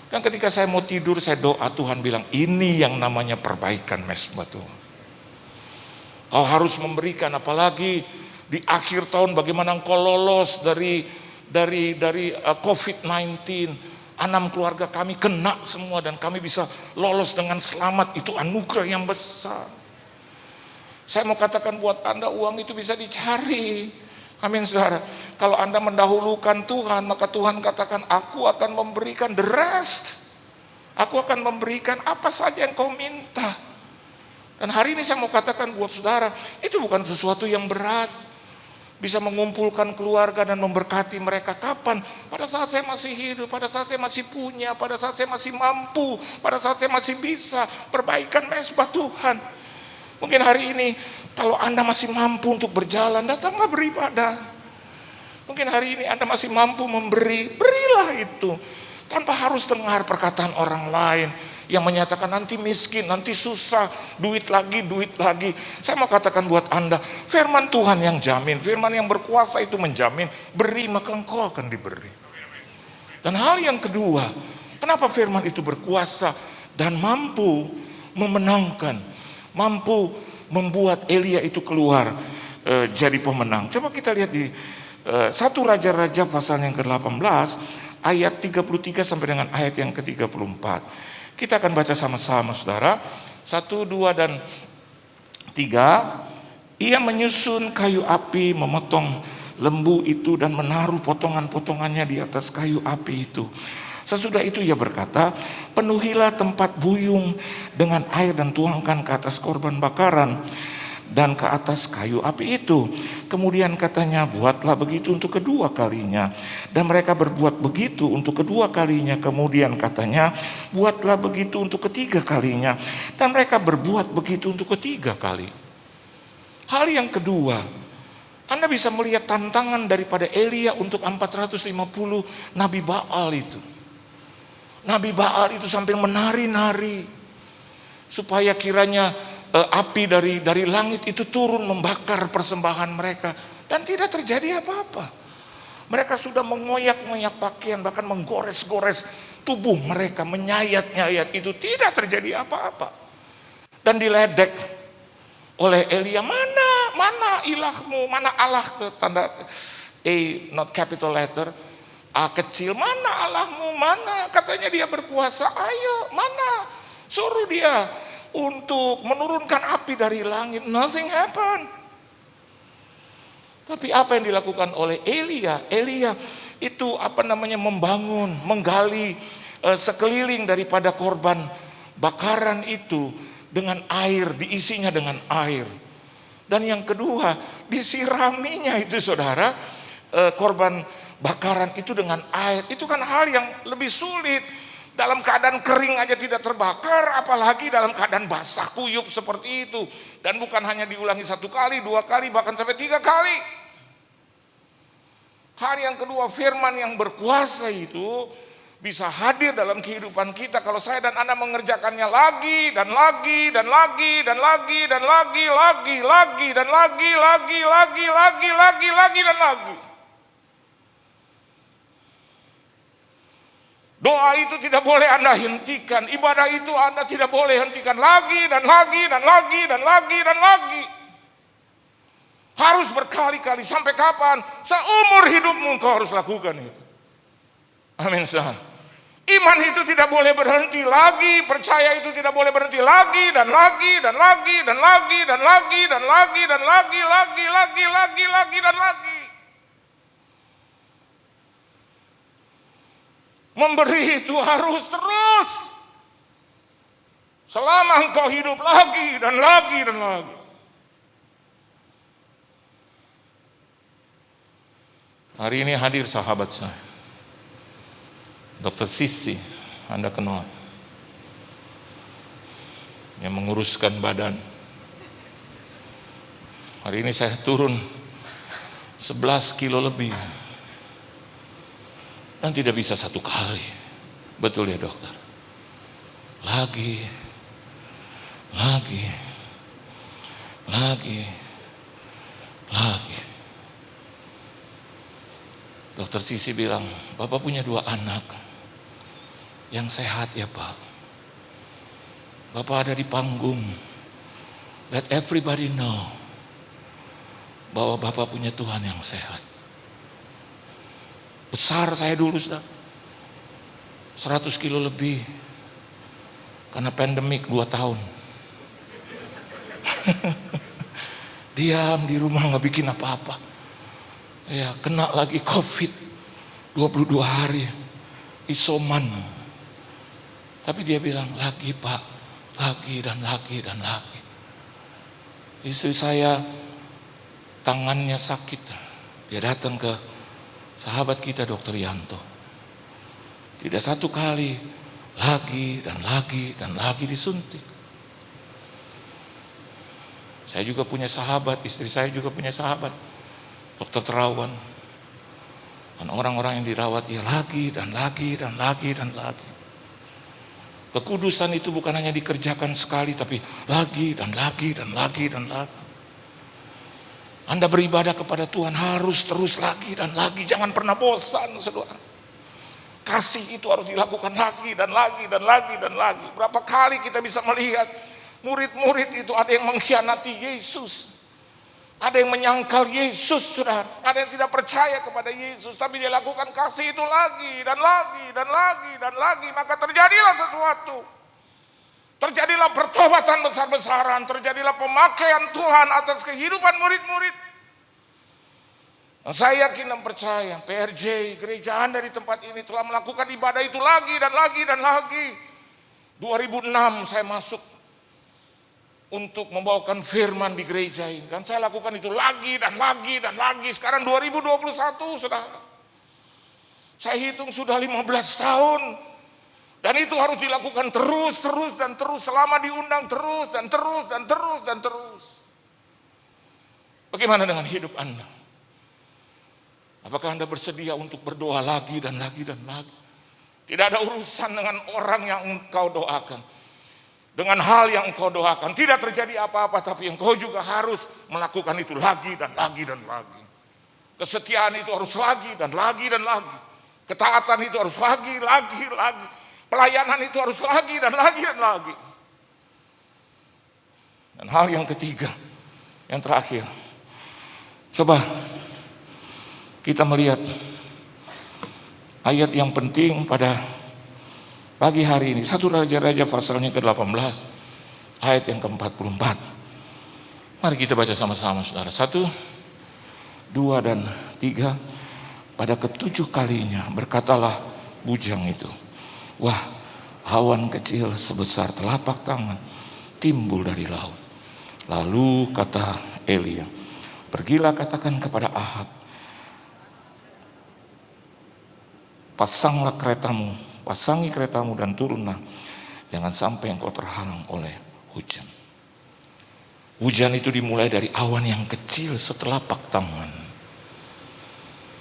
Dan ketika saya mau tidur saya doa, Tuhan bilang ini yang namanya perbaikan mesbah Tuhan. Kau harus memberikan, apalagi di akhir tahun bagaimana engkau lolos dari COVID-19. 6 keluarga kami kena semua dan kami bisa lolos dengan selamat. Itu anugerah yang besar. Saya mau katakan buat Anda, uang itu bisa dicari. Amin saudara. Kalau Anda mendahulukan Tuhan, maka Tuhan katakan, aku akan memberikan the rest. Aku akan memberikan apa saja yang kau minta. Dan hari ini saya mau katakan buat saudara, itu bukan sesuatu yang berat. Bisa mengumpulkan keluarga dan memberkati mereka. Kapan? Pada saat saya masih hidup, pada saat saya masih punya, pada saat saya masih mampu, pada saat saya masih bisa perbaikan mesbah Tuhan. Mungkin hari ini kalau Anda masih mampu untuk berjalan, datanglah beribadah. Mungkin hari ini Anda masih mampu memberi, berilah itu. Tanpa harus dengar perkataan orang lain yang menyatakan nanti miskin, nanti susah, duit lagi. Saya mau katakan buat Anda, firman Tuhan yang jamin, firman yang berkuasa itu menjamin, beri maka engkau akan diberi. Dan hal yang kedua, kenapa firman itu berkuasa dan mampu memenangkan, mampu membuat Elia itu keluar jadi pemenang. Coba kita lihat di 1 Raja-Raja pasal yang ke-18 ayat 33 sampai dengan ayat yang ke-34. Kita akan baca sama-sama saudara. 1, 2 dan 3. Ia menyusun kayu api, memotong lembu itu dan menaruh potongan-potongannya di atas kayu api itu. Sesudah itu ia berkata, penuhilah tempat buyung dengan air dan tuangkan ke atas korban bakaran dan ke atas kayu api itu. Kemudian katanya, buatlah begitu untuk kedua kalinya. Dan mereka berbuat begitu untuk kedua kalinya. Kemudian katanya, buatlah begitu untuk ketiga kalinya. Dan mereka berbuat begitu untuk ketiga kali. Hal yang kedua, Anda bisa melihat tantangan daripada Elia untuk 450 Nabi Baal itu. Nabi Baal itu sambil menari-nari supaya kiranya api dari langit itu turun membakar persembahan mereka, dan tidak terjadi apa-apa. Mereka sudah mengoyak-ngoyak pakaian, bahkan menggores-gores tubuh mereka, menyayat-nyayat, itu tidak terjadi apa-apa. Dan diledek oleh Elia, mana ilahmu, mana Allah, tanda A not capital letter, A kecil, mana Allahmu, mana, katanya dia berkuasa, ayo, mana, suruh dia untuk menurunkan api dari langit. Nothing happen. Tapi apa yang dilakukan oleh Elia? Elia itu membangun, menggali sekeliling daripada korban bakaran itu dengan air, diisinya dengan air. Dan yang kedua, disiraminya itu saudara, korban bakaran itu dengan air. Itu kan hal yang lebih sulit. Dalam keadaan kering aja tidak terbakar, apalagi dalam keadaan basah kuyup seperti itu. Dan bukan hanya diulangi 1 kali, 2 kali, bahkan sampai 3 kali. Hal yang kedua, firman yang berkuasa itu bisa hadir dalam kehidupan kita kalau saya dan Anda mengerjakannya lagi dan lagi dan lagi dan lagi dan lagi dan lagi dan lagi. Doa itu tidak boleh Anda hentikan, ibadah itu Anda tidak boleh hentikan lagi dan lagi dan lagi dan lagi dan lagi. Harus berkali-kali, sampai kapan? Seumur hidupmu engkau harus lakukan itu. Amin. Iman itu tidak boleh berhenti lagi, percaya itu tidak boleh berhenti lagi dan lagi dan lagi dan lagi dan lagi dan lagi dan lagi dan lagi. Memberi itu harus terus. Selama engkau hidup lagi dan lagi dan lagi. Hari ini hadir sahabat saya, Dr. Sisi, Anda kenal, yang menguruskan badan. Hari ini saya turun 11 kilo lebih. Dan tidak bisa satu kali. Betul ya dokter? Lagi. Dokter Sisi bilang, Bapak punya 2 anak yang sehat ya Pak. Bapak ada di panggung. Let everybody know bahwa Bapak punya Tuhan yang sehat. Besar saya dulu sudah 100 kilo lebih karena pandemik 2 tahun. Diam di rumah gak bikin apa-apa. Ya kena lagi COVID 22 hari isoman. Tapi dia bilang lagi Pak, lagi dan lagi dan lagi. Istri saya tangannya sakit. Dia datang ke sahabat kita Dr. Yanto. Tidak satu kali, lagi dan lagi dan lagi disuntik. Saya juga punya sahabat, istri saya juga punya sahabat, Dr. Terawan. Dan orang-orang yang dirawat ya lagi dan lagi dan lagi dan lagi. Kekudusan itu bukan hanya dikerjakan sekali, tapi lagi dan lagi dan lagi dan lagi. Anda beribadah kepada Tuhan harus terus lagi dan lagi, jangan pernah bosan saudara. Kasih itu harus dilakukan lagi dan lagi dan lagi dan lagi. Berapa kali kita bisa melihat murid-murid itu ada yang mengkhianati Yesus. Ada yang menyangkal Yesus saudara. Ada yang tidak percaya kepada Yesus, tapi dia lakukan kasih itu lagi dan lagi dan lagi dan lagi. Maka terjadilah sesuatu. Terjadilah pertobatan besar-besaran, terjadilah pemakaian Tuhan atas kehidupan murid-murid. Nah, saya yakin dan percaya PRJ, gereja Anda di tempat ini telah melakukan ibadah itu lagi dan lagi dan lagi. 2006 saya masuk untuk membawakan firman di gereja ini. Dan saya lakukan itu lagi dan lagi dan lagi. Sekarang 2021 saudara. Saya hitung sudah 15 tahun. Dan itu harus dilakukan terus dan terus selama diundang terus dan terus dan terus dan terus. Bagaimana dengan hidup Anda? Apakah Anda bersedia untuk berdoa lagi dan lagi dan lagi? Tidak ada urusan dengan orang yang engkau doakan. Dengan hal yang engkau doakan. Tidak terjadi apa-apa, tapi engkau juga harus melakukan itu lagi dan lagi dan lagi. Kesetiaan itu harus lagi dan lagi dan lagi. Ketaatan itu harus lagi. Pelayanan itu harus lagi dan lagi dan lagi. Dan hal yang ketiga, yang terakhir. Coba kita melihat ayat yang penting pada pagi hari ini. 1 Raja-Raja pasalnya ke-18, ayat yang ke-44. Mari kita baca sama-sama saudara. 1, 2, dan 3. Pada ke-7 kalinya berkatalah bujang itu, wah, awan kecil sebesar telapak tangan timbul dari laut. Lalu kata Elia, pergilah katakan kepada Ahab, pasangi keretamu dan turunlah, jangan sampai engkau terhalang oleh hujan. Hujan itu dimulai dari awan yang kecil setelapak tangan.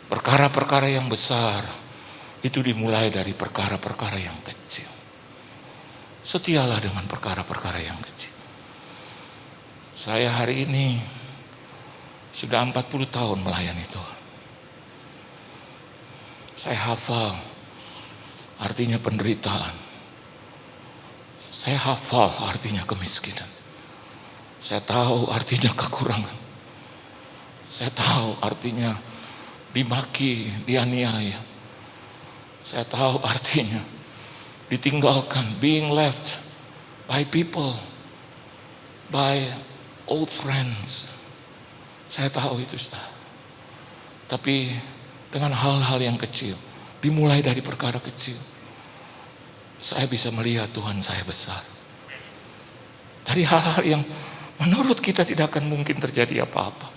Perkara-perkara yang besar itu dimulai dari perkara-perkara yang kecil. Setialah dengan perkara-perkara yang kecil. Saya hari ini sudah 40 tahun melayani Tuhan. Saya hafal artinya penderitaan. Saya hafal artinya kemiskinan. Saya tahu artinya kekurangan. Saya tahu artinya dimaki, dianiaya. Saya tahu artinya ditinggalkan, being left by people, by old friends. Saya tahu itu, saudara. Tapi dengan hal-hal yang kecil, dimulai dari perkara kecil, saya bisa melihat Tuhan saya besar. Dari hal-hal yang menurut kita tidak akan mungkin terjadi apa-apa.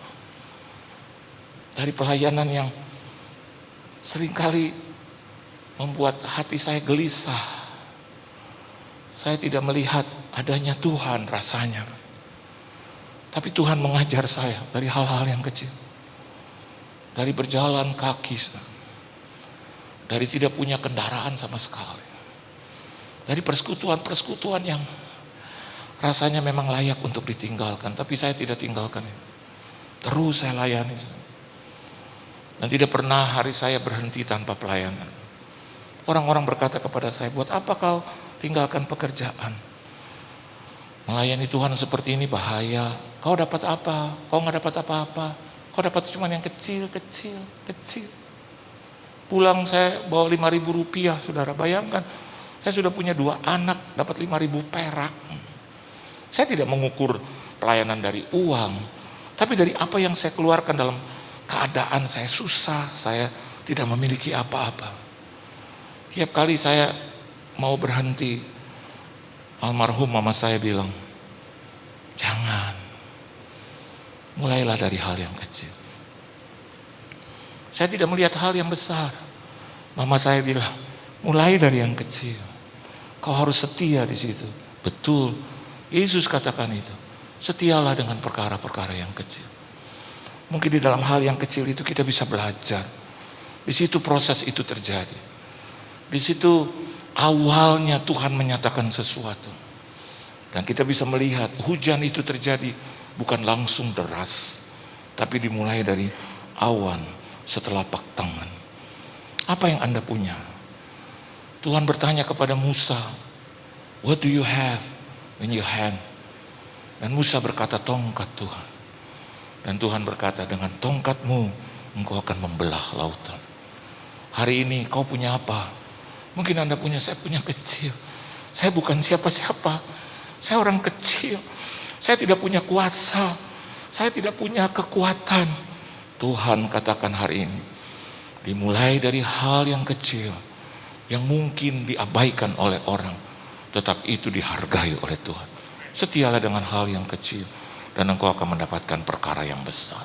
Dari pelayanan yang seringkali membuat hati saya gelisah. Saya tidak melihat adanya Tuhan rasanya. Tapi Tuhan mengajar saya dari hal-hal yang kecil. Dari berjalan kaki. Dari tidak punya kendaraan sama sekali. Dari persekutuan-persekutuan yang rasanya memang layak untuk ditinggalkan. Tapi saya tidak tinggalkan itu. Terus saya layani. Dan tidak pernah hari saya berhenti tanpa pelayanan. Orang-orang berkata kepada saya, buat apa kau tinggalkan pekerjaan? Melayani Tuhan seperti ini bahaya. Kau dapat apa? Kau gak dapat apa-apa. Kau dapat cuma yang kecil. Pulang saya bawa 5.000 rupiah, saudara. Bayangkan, saya sudah punya 2 anak, dapat 5.000 perak. Saya tidak mengukur pelayanan dari uang, tapi dari apa yang saya keluarkan dalam keadaan saya susah, saya tidak memiliki apa-apa. Tiap kali saya mau berhenti, almarhum mama saya bilang, jangan, mulailah dari hal yang kecil. Saya tidak melihat hal yang besar. Mama saya bilang, mulai dari yang kecil. Kau harus setia di situ. Betul, Yesus katakan itu. Setialah dengan perkara-perkara yang kecil. Mungkin di dalam hal yang kecil itu kita bisa belajar. Di situ proses itu terjadi. Di situ awalnya Tuhan menyatakan sesuatu. Dan kita bisa melihat hujan itu terjadi bukan langsung deras, tapi dimulai dari awan setelah telapak tangan. Apa yang Anda punya? Tuhan bertanya kepada Musa, what do you have in your hand? Dan Musa berkata, tongkat Tuhan. Dan Tuhan berkata, dengan tongkatmu engkau akan membelah lautan. Hari ini kau punya apa? Mungkin Anda punya, saya punya kecil. Saya bukan siapa-siapa. Saya orang kecil. Saya tidak punya kuasa. Saya tidak punya kekuatan. Tuhan katakan hari ini, dimulai dari hal yang kecil, yang mungkin diabaikan oleh orang, tetap itu dihargai oleh Tuhan. Setialah dengan hal yang kecil, dan engkau akan mendapatkan perkara yang besar.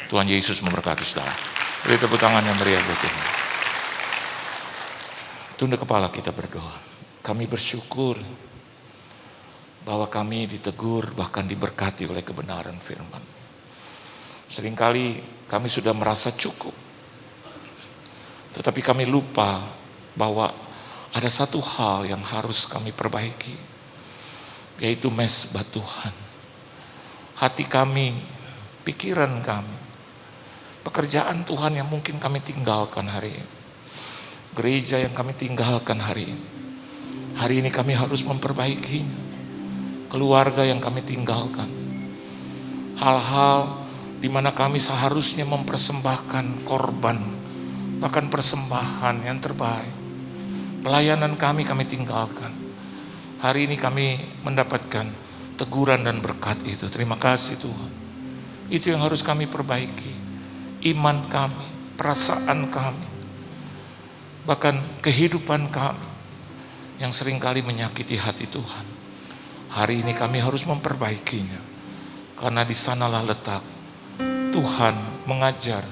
Tuhan Yesus memberkati saudara. Beri tepuk tangan yang meriah buat Tuhan. Tunduk kepala kita berdoa. Kami bersyukur bahwa kami ditegur, bahkan diberkati oleh kebenaran firman. Seringkali kami sudah merasa cukup, tetapi kami lupa bahwa ada satu hal yang harus kami perbaiki, yaitu mesbah Tuhan. Hati kami, pikiran kami, pekerjaan Tuhan yang mungkin kami tinggalkan hari ini, gereja yang kami tinggalkan hari ini. Hari ini kami harus memperbaikinya. Keluarga yang kami tinggalkan. Hal-hal di mana kami seharusnya mempersembahkan korban, bahkan persembahan yang terbaik. Pelayanan kami tinggalkan. Hari ini kami mendapatkan teguran dan berkat itu. Terima kasih Tuhan. Itu yang harus kami perbaiki. Iman kami, perasaan kami, bahkan kehidupan kami yang seringkali menyakiti hati Tuhan. Hari ini kami harus memperbaikinya, karena di sanalah letak Tuhan mengajar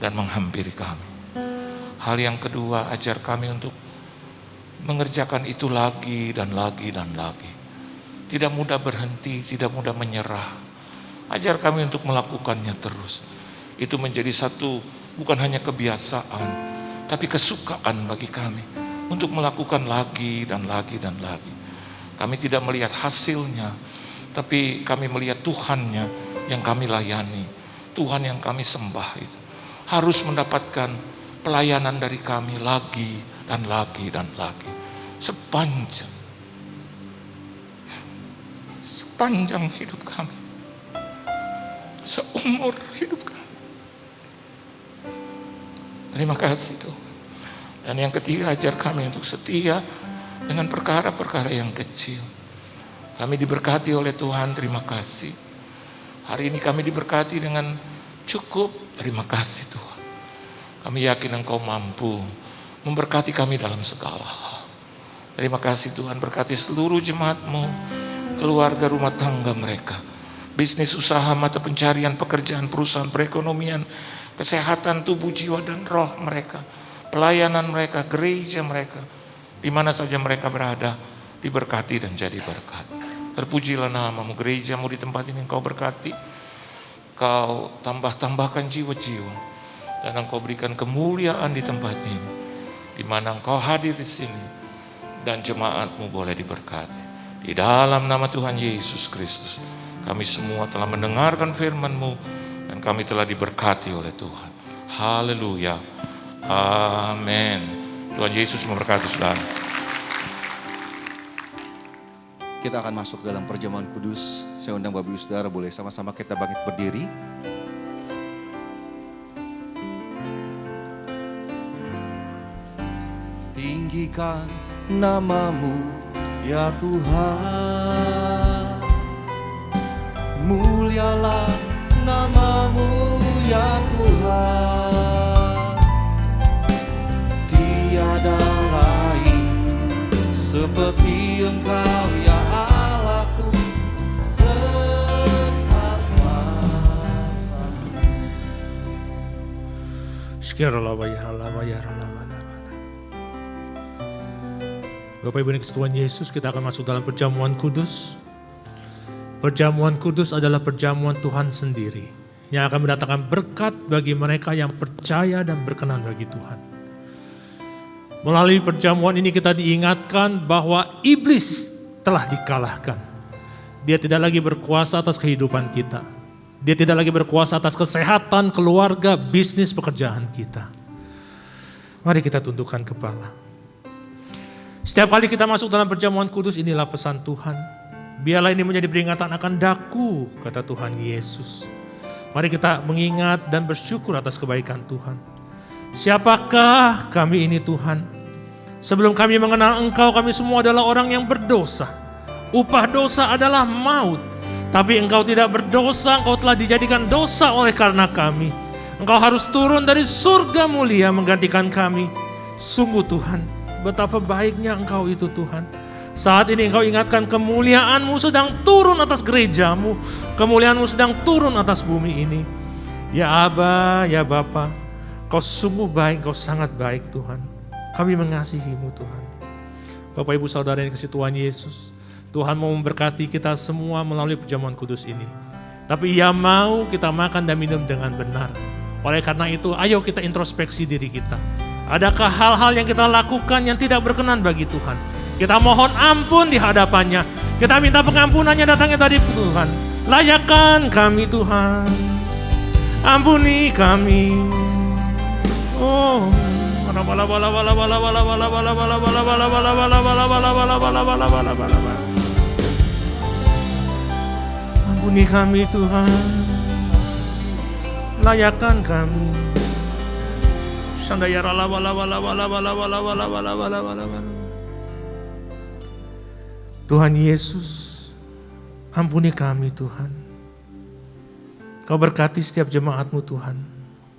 dan menghampiri kami. Hal yang kedua, ajar kami untuk mengerjakan itu lagi dan lagi dan lagi. Tidak mudah berhenti, tidak mudah menyerah. Ajar kami untuk melakukannya terus. Itu menjadi satu, bukan hanya kebiasaan, tapi kesukaan bagi kami untuk melakukan lagi dan lagi dan lagi. Kami tidak melihat hasilnya, tapi kami melihat Tuhannya yang kami layani, Tuhan yang kami sembah itu harus mendapatkan pelayanan dari kami lagi dan lagi dan lagi. Sepanjang hidup kami, seumur hidup kami. Terima kasih Tuhan. Dan yang ketiga, ajar kami untuk setia dengan perkara-perkara yang kecil. Kami diberkati oleh Tuhan, terima kasih. Hari ini kami diberkati dengan cukup, terima kasih Tuhan. Kami yakin Engkau mampu memberkati kami dalam segala hal. Terima kasih Tuhan, berkati seluruh jemaat-Mu, keluarga, rumah tangga mereka, bisnis, usaha, mata pencarian, pekerjaan, perusahaan, perekonomian, kesehatan tubuh, jiwa, dan roh mereka, pelayanan mereka, gereja mereka, di mana saja mereka berada, diberkati dan jadi berkat. Terpujilah nama-Mu, gereja-Mu di tempat ini Engkau berkati, Kau tambahkan jiwa-jiwa, dan Engkau berikan kemuliaan di tempat ini, di mana Engkau hadir di sini, dan jemaat-Mu boleh diberkati. Di dalam nama Tuhan Yesus Kristus, kami semua telah mendengarkan firman-Mu, dan kami telah diberkati oleh Tuhan. Haleluya. Amin. Tuhan Yesus memberkati saudara. Kita akan masuk dalam perjamuan kudus. Saya undang Bapak Ibu Saudara, boleh sama-sama kita bangkit berdiri. Tinggikan nama-Mu ya Tuhan, mulialah nama-Mu ya Tuhan. Tiada lain seperti Engkau ya Allahku, besar kuasa. Bapak Ibu yang Tuhan Yesus, kita akan masuk dalam perjamuan kudus. Perjamuan kudus adalah perjamuan Tuhan sendiri yang akan mendatangkan berkat bagi mereka yang percaya dan berkenan bagi Tuhan. Melalui perjamuan ini kita diingatkan bahwa iblis telah dikalahkan. Dia tidak lagi berkuasa atas kehidupan kita. Dia tidak lagi berkuasa atas kesehatan, keluarga, bisnis, pekerjaan kita. Mari kita tundukkan kepala. Setiap kali kita masuk dalam perjamuan kudus, inilah pesan Tuhan. Biarlah ini menjadi peringatan akan daku, kata Tuhan Yesus. Mari kita mengingat dan bersyukur atas kebaikan Tuhan. Siapakah kami ini Tuhan? Sebelum kami mengenal Engkau, kami semua adalah orang yang berdosa. Upah dosa adalah maut. Tapi Engkau tidak berdosa, Engkau telah dijadikan dosa oleh karena kami. Engkau harus turun dari surga mulia menggantikan kami. Sungguh Tuhan, betapa baiknya Engkau itu Tuhan. Saat ini Engkau ingatkan kemuliaan-Mu sedang turun atas gereja-Mu. Kemuliaan-Mu sedang turun atas bumi ini. Ya Aba, ya Bapa, Kau sungguh baik, Kau sangat baik Tuhan. Kami mengasihi-Mu Tuhan. Bapak Ibu Saudara yang dikasihi Tuhan Yesus, Tuhan mau memberkati kita semua melalui perjamuan kudus ini. Tapi Ia mau kita makan dan minum dengan benar. Oleh karena itu, ayo kita introspeksi diri kita. Adakah hal-hal yang kita lakukan yang tidak berkenan bagi Tuhan? Kita mohon ampun di hadapannya. Kita minta pengampunannya datangnya dari Tuhan. Layakkan kami Tuhan. Ampuni kami. Oh, ampuni kami Tuhan. Layakkan kami. Tuhan Yesus, ampuni kami Tuhan. Kau berkati setiap jemaat-Mu Tuhan.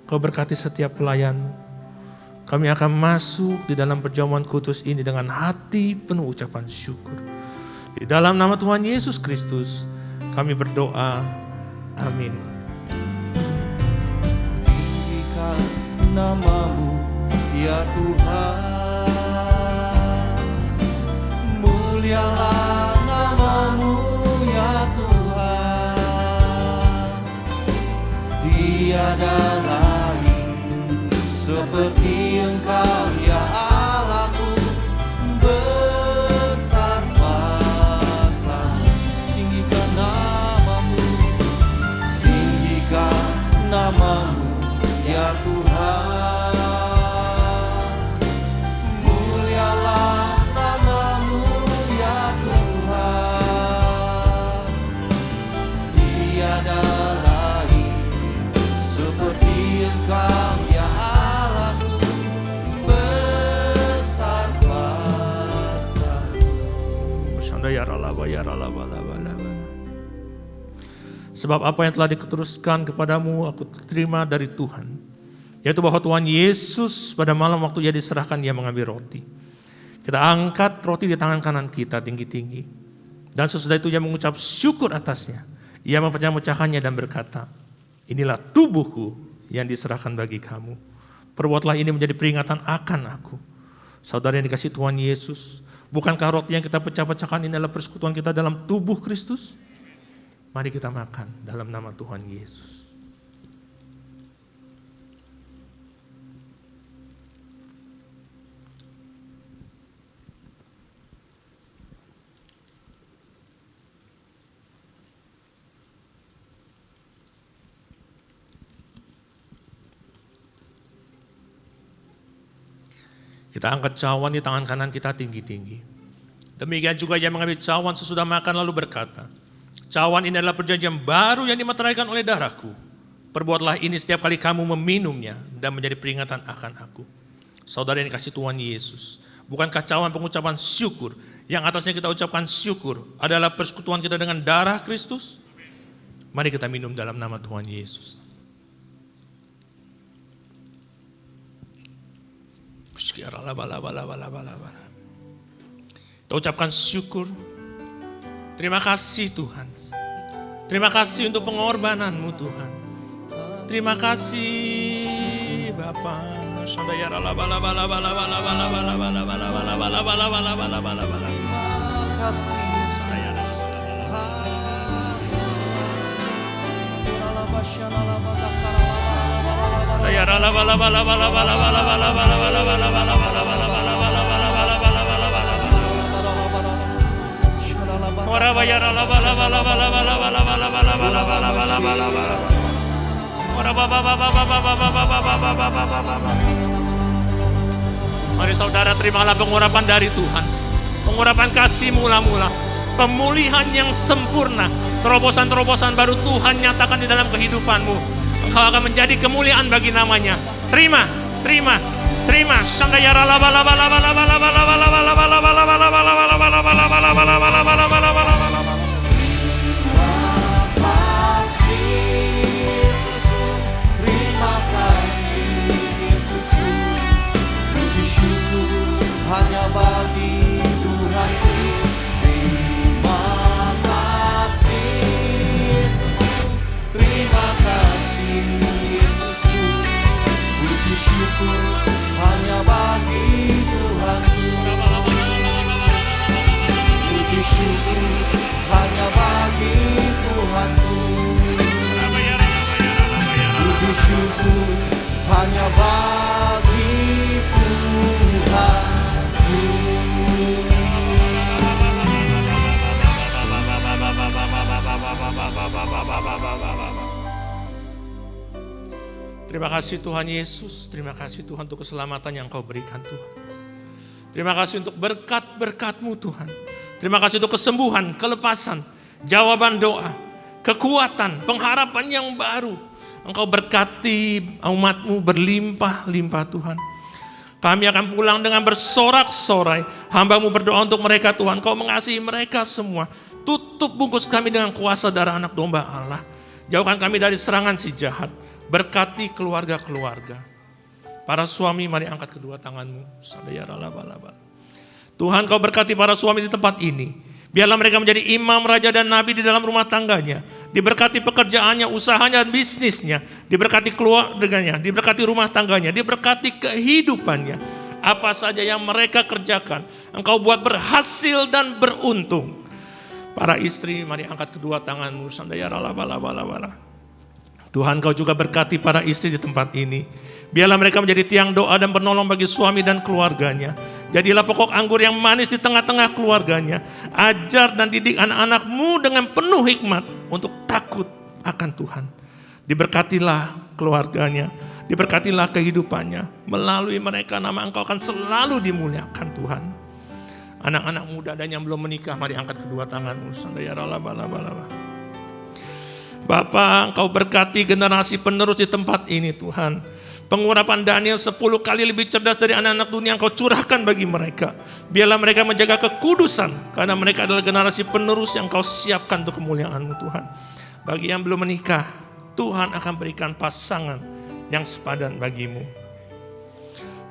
Kau berkati setiap pelayan-Mu. Kami akan masuk di dalam perjamuan kudus ini dengan hati penuh ucapan syukur. Di dalam nama Tuhan Yesus Kristus kami berdoa. Amin. Tinggikan nama-Mu ya Tuhan, mulialah nama-Mu ya Tuhan. Tiada lain seperti Engkau Sebab apa yang telah diteruskan kepadamu aku terima dari Tuhan, yaitu bahwa Tuhan Yesus pada malam waktu ia diserahkan, ia mengambil roti. Kita angkat roti di tangan kanan kita tinggi-tinggi, dan sesudah itu ia mengucap syukur atasnya. Ia memecah-mecahkannya dan berkata, inilah tubuhku yang diserahkan bagi kamu. Perbuatlah ini menjadi peringatan akan aku. Saudara yang dikasihi Tuhan Yesus, bukankah roti yang kita pecah-pecahkan ini adalah persekutuan kita dalam tubuh Kristus? Mari kita makan dalam nama Tuhan Yesus. Kita angkat cawan di tangan kanan kita tinggi-tinggi. Demikian juga ia mengambil cawan sesudah makan lalu berkata, cawan ini adalah perjanjian baru yang dimeteraikan oleh darahku. Perbuatlah ini setiap kali kamu meminumnya dan menjadi peringatan akan aku. Saudara yang dikasihi Tuhan Yesus, bukankah cawan pengucapan syukur yang atasnya kita ucapkan syukur adalah persekutuan kita dengan darah Kristus? Mari kita minum dalam nama Tuhan Yesus. Kita ucapkan syukur. Terima kasih Tuhan. Terima kasih untuk pengorbananmu Tuhan. Terima kasih Bapa. Mari saudara terimalah pengurapan dari Tuhan. Pengurapan kasih mula-mula. Pemulihan yang sempurna. Terobosan-terobosan baru Tuhan nyatakan di dalam kehidupanmu. Engkau akan menjadi kemuliaan bagi namanya. Terima, terima, terima. Hanya bagi Tuhanku. Terima kasih Yesusku, terima kasih Yesusku. Puji syukur hanya bagi Tuhanku. Puji syukur hanya bagi Tuhanku. Puji syukur hanya bagi Tuhan. Terima kasih Tuhan Yesus, terima kasih Tuhan untuk keselamatan yang Kau berikan Tuhan. Terima kasih untuk berkat-berkat-Mu Tuhan. Terima kasih untuk kesembuhan, kelepasan, jawaban doa, kekuatan, pengharapan yang baru. Engkau berkati umat-Mu berlimpah-limpah Tuhan. Kami akan pulang dengan bersorak-sorai. Hamba-Mu berdoa untuk mereka Tuhan. Kau mengasihi mereka semua. Tutup bungkus kami dengan kuasa darah anak domba Allah. Jauhkan kami dari serangan si jahat. Berkati keluarga-keluarga. Para suami mari angkat kedua tanganmu. Tuhan Kau berkati para suami di tempat ini. Biarlah mereka menjadi imam, raja dan nabi di dalam rumah tangganya. Diberkati pekerjaannya, usahanya dan bisnisnya. Diberkati keluarganya, diberkati rumah tangganya, diberkati kehidupannya. Apa saja yang mereka kerjakan, Engkau buat berhasil dan beruntung. Para istri mari angkat kedua tanganmu. Tuhan Kau juga berkati para istri di tempat ini. Biarlah mereka menjadi tiang doa dan penolong bagi suami dan keluarganya. Jadilah pokok anggur yang manis di tengah-tengah keluarganya. Ajar dan didik anak-anak-Mu dengan penuh hikmat untuk takut akan Tuhan. Diberkatilah keluarganya, diberkatilah kehidupannya. Melalui mereka nama Engkau akan selalu dimuliakan Tuhan. Anak-anak muda dan yang belum menikah mari angkat kedua tanganmu. Bapa, Engkau berkati generasi penerus di tempat ini Tuhan. Pengurapan Daniel 10 kali lebih cerdas dari anak-anak dunia Engkau curahkan bagi mereka. Biarlah mereka menjaga kekudusan, karena mereka adalah generasi penerus yang Engkau siapkan untuk kemuliaan-Mu Tuhan. Bagi yang belum menikah, Tuhan akan berikan pasangan yang sepadan bagimu.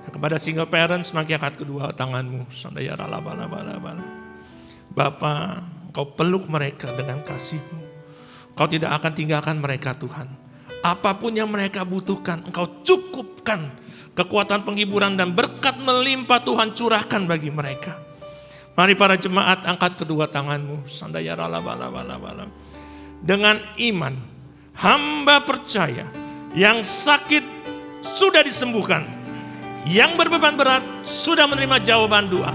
Dan kepada single parents, maki angkat kedua tanganmu. Bapa, Engkau peluk mereka dengan kasih-Mu. Engkau tidak akan tinggalkan mereka Tuhan. Apapun yang mereka butuhkan, Engkau cukupkan. Kekuatan penghiburan dan berkat melimpah Tuhan curahkan bagi mereka. Mari para jemaat angkat kedua tanganmu. Dengan iman, hamba percaya yang sakit sudah disembuhkan. Yang berbeban berat sudah menerima jawaban doa.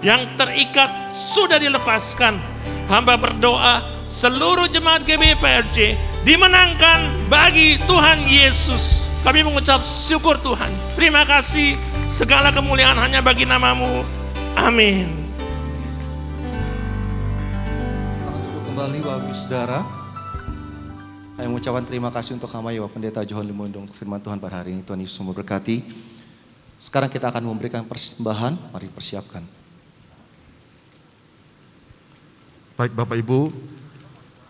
Yang terikat sudah dilepaskan. Hamba berdoa seluruh jemaat GBI PRJ dimenangkan bagi Tuhan Yesus. Kami mengucap syukur Tuhan. Terima kasih, segala kemuliaan hanya bagi nama-Mu. Amin. Selamat duduk kembali Bapak Saudara. Saya mengucapkan terima kasih untuk hamba Bapak Pendeta Johan Limondong firman Tuhan pada hari ini. Tuhan Yesus memberkati. Sekarang kita akan memberikan persembahan. Mari persiapkan. Baik Bapak Ibu,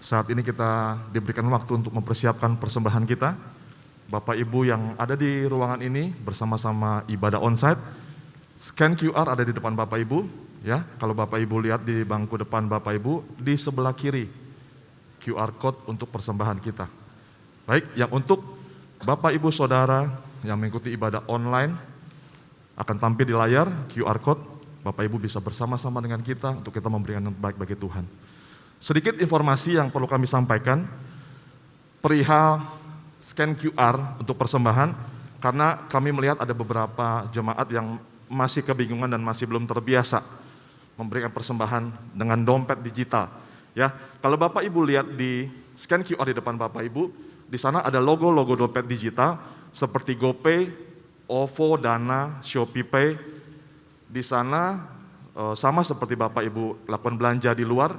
saat ini kita diberikan waktu untuk mempersiapkan persembahan kita. Bapak Ibu yang ada di ruangan ini bersama-sama ibadah onsite, scan QR ada di depan Bapak Ibu. Ya, kalau Bapak Ibu lihat di bangku depan Bapak Ibu, di sebelah kiri QR code untuk persembahan kita. Baik, yang untuk Bapak Ibu Saudara yang mengikuti ibadah online akan tampil di layar QR code. Bapak Ibu bisa bersama-sama dengan kita untuk kita memberikan yang baik bagi Tuhan. Sedikit informasi yang perlu kami sampaikan perihal scan QR untuk persembahan, karena kami melihat ada beberapa jemaat yang masih kebingungan dan masih belum terbiasa memberikan persembahan dengan dompet digital. Ya, kalau Bapak Ibu lihat di scan QR di depan Bapak Ibu, di sana ada logo-logo dompet digital seperti GoPay, OVO, Dana, ShopeePay. Di sana sama seperti Bapak Ibu lakukan belanja di luar,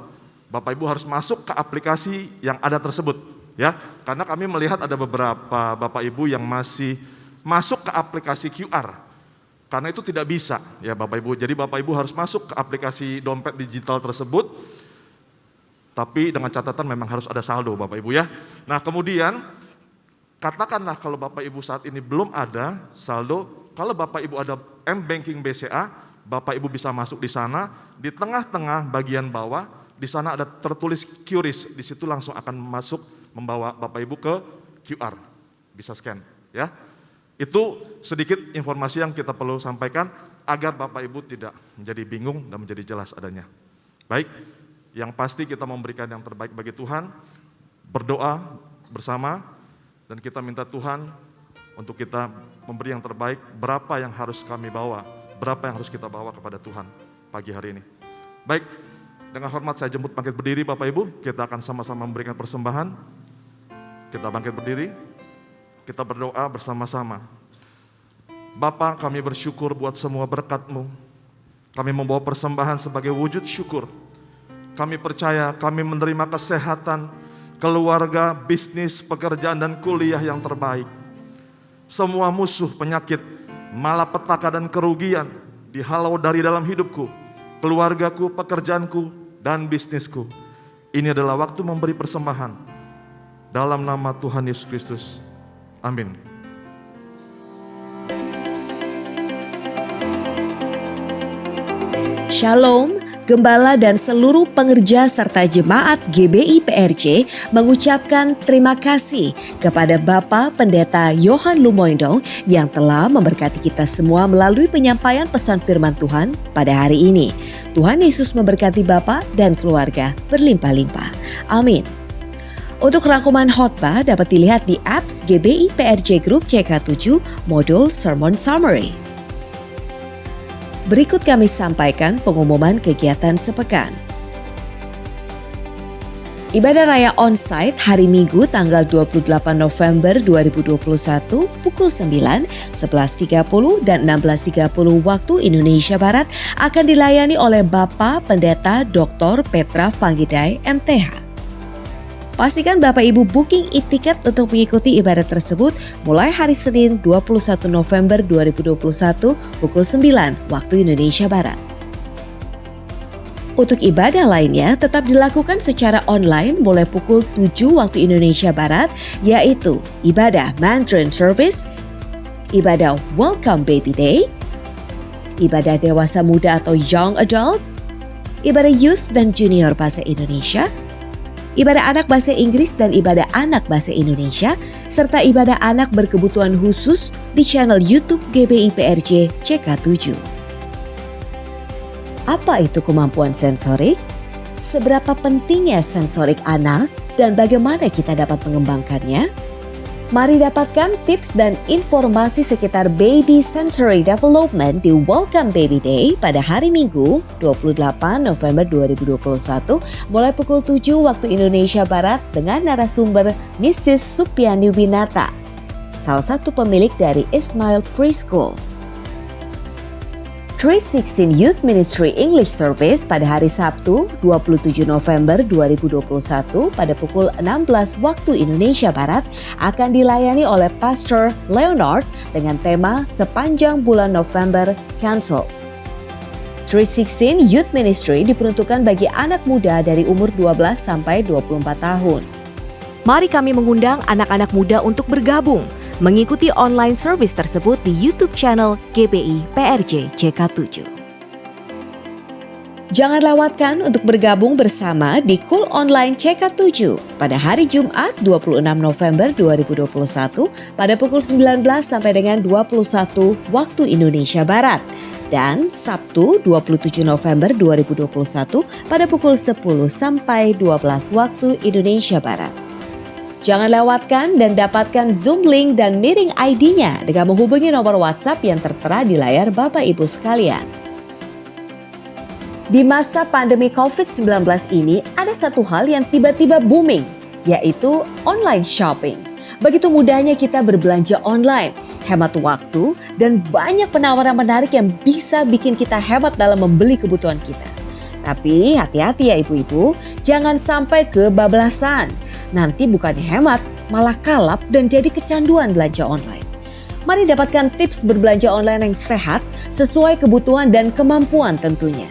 Bapak Ibu harus masuk ke aplikasi yang ada tersebut, ya. Karena kami melihat ada beberapa Bapak Ibu yang masih masuk ke aplikasi QR. Karena itu tidak bisa, ya Bapak Ibu. Jadi Bapak Ibu harus masuk ke aplikasi dompet digital tersebut. Tapi dengan catatan memang harus ada saldo Bapak Ibu ya. Nah, kemudian katakanlah kalau Bapak Ibu saat ini belum ada saldo, kalau Bapak Ibu ada M-Banking BCA, Bapak Ibu bisa masuk di sana, di tengah-tengah bagian bawah, di sana ada tertulis QRIS, di situ langsung akan masuk membawa Bapak Ibu ke QR, bisa scan ya. Itu sedikit informasi yang kita perlu sampaikan agar Bapak Ibu tidak menjadi bingung dan menjadi jelas adanya. Baik, yang pasti kita memberikan yang terbaik bagi Tuhan, berdoa bersama, dan kita minta Tuhan untuk kita memberi yang terbaik. Berapa yang harus kami bawa, berapa yang harus kita bawa kepada Tuhan pagi hari ini. Baik, dengan hormat saya jemput bangkit berdiri Bapak Ibu, kita akan sama-sama memberikan persembahan. Kita bangkit berdiri, kita berdoa bersama-sama. Bapa, kami bersyukur buat semua berkat-Mu. Kami membawa persembahan sebagai wujud syukur. Kami percaya kami menerima kesehatan, keluarga, bisnis, pekerjaan, dan kuliah yang terbaik. Semua musuh, penyakit, malapetaka, dan kerugian dihalau dari dalam hidupku, keluargaku, pekerjaanku, dan bisnisku. Ini adalah waktu memberi persembahan. Dalam nama Tuhan Yesus Kristus. Amin. Shalom, Gembala dan seluruh pengerja serta jemaat GBI PRJ mengucapkan terima kasih kepada Bapak Pendeta Johan Lumoindong yang telah memberkati kita semua melalui penyampaian pesan firman Tuhan pada hari ini. Tuhan Yesus memberkati Bapak dan keluarga berlimpah-limpah. Amin. Untuk rangkuman khotbah dapat dilihat di apps GBI PRJ Group CK7 modul Sermon Summary. Berikut kami sampaikan pengumuman kegiatan sepekan. Ibadah Raya Onsite hari Minggu tanggal 28 November 2021 pukul 9, 11.30 dan 16.30 waktu Indonesia Barat akan dilayani oleh Bapak Pendeta Dr. Petra Vanggidai MTH. Pastikan Bapak Ibu booking e-tiket untuk mengikuti ibadah tersebut mulai hari Senin 21 November 2021 pukul 9 waktu Indonesia Barat. Untuk ibadah lainnya tetap dilakukan secara online mulai pukul 7 waktu Indonesia Barat, yaitu ibadah Mandarin Service, ibadah Welcome Baby Day, ibadah dewasa muda atau Young Adult, ibadah Youth dan Junior Bahasa Indonesia, ibadah anak bahasa Inggris dan ibadah anak bahasa Indonesia, serta ibadah anak berkebutuhan khusus di channel YouTube GBI PRJ CK7. Apa itu kemampuan sensorik? Seberapa pentingnya sensorik anak dan bagaimana kita dapat mengembangkannya? Mari dapatkan tips dan informasi sekitar baby sensory development di Welcome Baby Day pada hari Minggu 28 November 2021 mulai pukul 7 waktu Indonesia Barat dengan narasumber Mrs. Supiani Winata, salah satu pemilik dari Ismail Preschool. 316 Youth Ministry English Service pada hari Sabtu 27 November 2021 pada pukul 16 waktu Indonesia Barat akan dilayani oleh Pastor Leonard dengan tema Sepanjang Bulan November Cancel. 316 Youth Ministry diperuntukkan bagi anak muda dari umur 12 sampai 24 tahun. Mari kami mengundang anak-anak muda untuk bergabung mengikuti online service tersebut di YouTube channel GBI PRJ CK7. Jangan lewatkan untuk bergabung bersama di Cool Online CK7 pada hari Jumat 26 November 2021 pada pukul 19 sampai dengan 21 waktu Indonesia Barat dan Sabtu 27 November 2021 pada pukul 10 sampai 12 waktu Indonesia Barat. Jangan lewatkan dan dapatkan Zoom link dan meeting ID-nya dengan menghubungi nomor WhatsApp yang tertera di layar Bapak Ibu sekalian. Di masa pandemi COVID-19 ini ada satu hal yang tiba-tiba booming, yaitu online shopping. Begitu mudahnya kita berbelanja online, hemat waktu, dan banyak penawaran menarik yang bisa bikin kita hemat dalam membeli kebutuhan kita. Tapi hati-hati ya ibu-ibu, jangan sampai kebablasan. Nanti bukannya hemat, malah kalap dan jadi kecanduan belanja online. Mari dapatkan tips berbelanja online yang sehat sesuai kebutuhan dan kemampuan tentunya.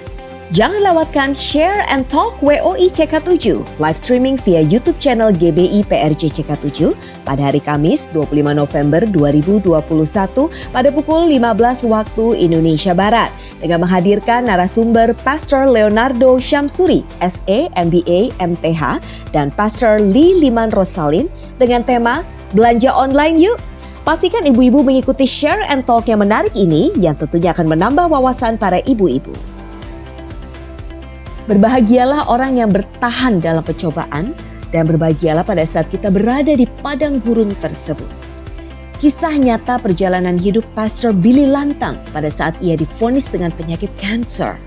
Jangan lewatkan Share and Talk WOI CK7 live streaming via YouTube channel GBI PRJ CK7 pada hari Kamis 25 November 2021 pada pukul 15 waktu Indonesia Barat dengan menghadirkan narasumber Pastor Leonardo Syamsuri, SE, MBA, MTH, dan Pastor Lee Liman Rosalin dengan tema Belanja Online Yuk. Pastikan ibu-ibu mengikuti Share and Talk yang menarik ini yang tentunya akan menambah wawasan para ibu-ibu. Berbahagialah orang yang bertahan dalam pencobaan dan berbahagialah pada saat kita berada di padang gurun tersebut. Kisah nyata perjalanan hidup Pastor Billy Lantang pada saat ia divonis dengan penyakit kanker.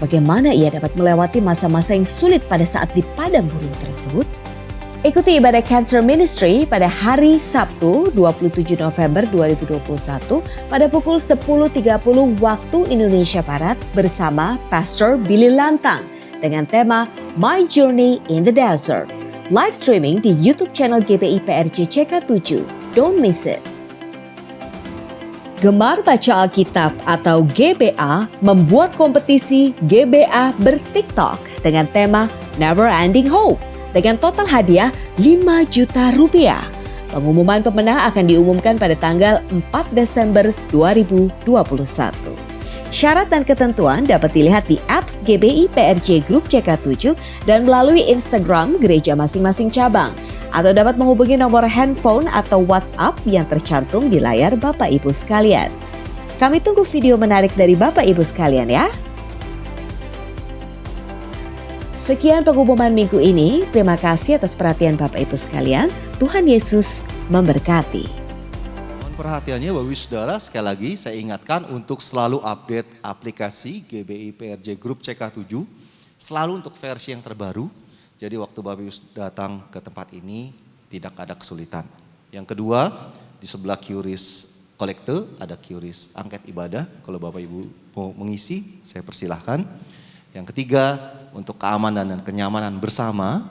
Bagaimana ia dapat melewati masa-masa yang sulit pada saat di padang gurun tersebut? Ikuti ibadah Cancer Ministry pada hari Sabtu 27 November 2021 pada pukul 10.30 waktu Indonesia Barat bersama Pastor Billy Lantang dengan tema My Journey in the Desert. Live streaming di YouTube channel GBI PRJ CK7. Don't miss it. Gemar Baca Alkitab atau GBA membuat kompetisi GBA ber-TikTok dengan tema Never Ending Hope dengan total hadiah 5 juta rupiah. Pengumuman pemenang akan diumumkan pada tanggal 4 Desember 2021. Syarat dan ketentuan dapat dilihat di apps GBI PRJ Group CK7 dan melalui Instagram gereja masing-masing cabang. Atau dapat menghubungi nomor handphone atau WhatsApp yang tercantum di layar Bapak Ibu sekalian. Kami tunggu video menarik dari Bapak Ibu sekalian ya. Sekian pengumuman minggu ini. Terima kasih atas perhatian Bapak Ibu sekalian. Tuhan Yesus memberkati. Mohon perhatiannya Bapak Ibu Saudara, sekali lagi saya ingatkan untuk selalu update aplikasi GBI PRJ Group CK7. Selalu untuk versi yang terbaru. Jadi waktu Bapak Ibu datang ke tempat ini tidak ada kesulitan. Yang kedua, di sebelah QRIS Kolekte ada QRIS angket ibadah. Kalau Bapak Ibu mau mengisi, saya persilahkan. Yang ketiga, untuk keamanan dan kenyamanan bersama,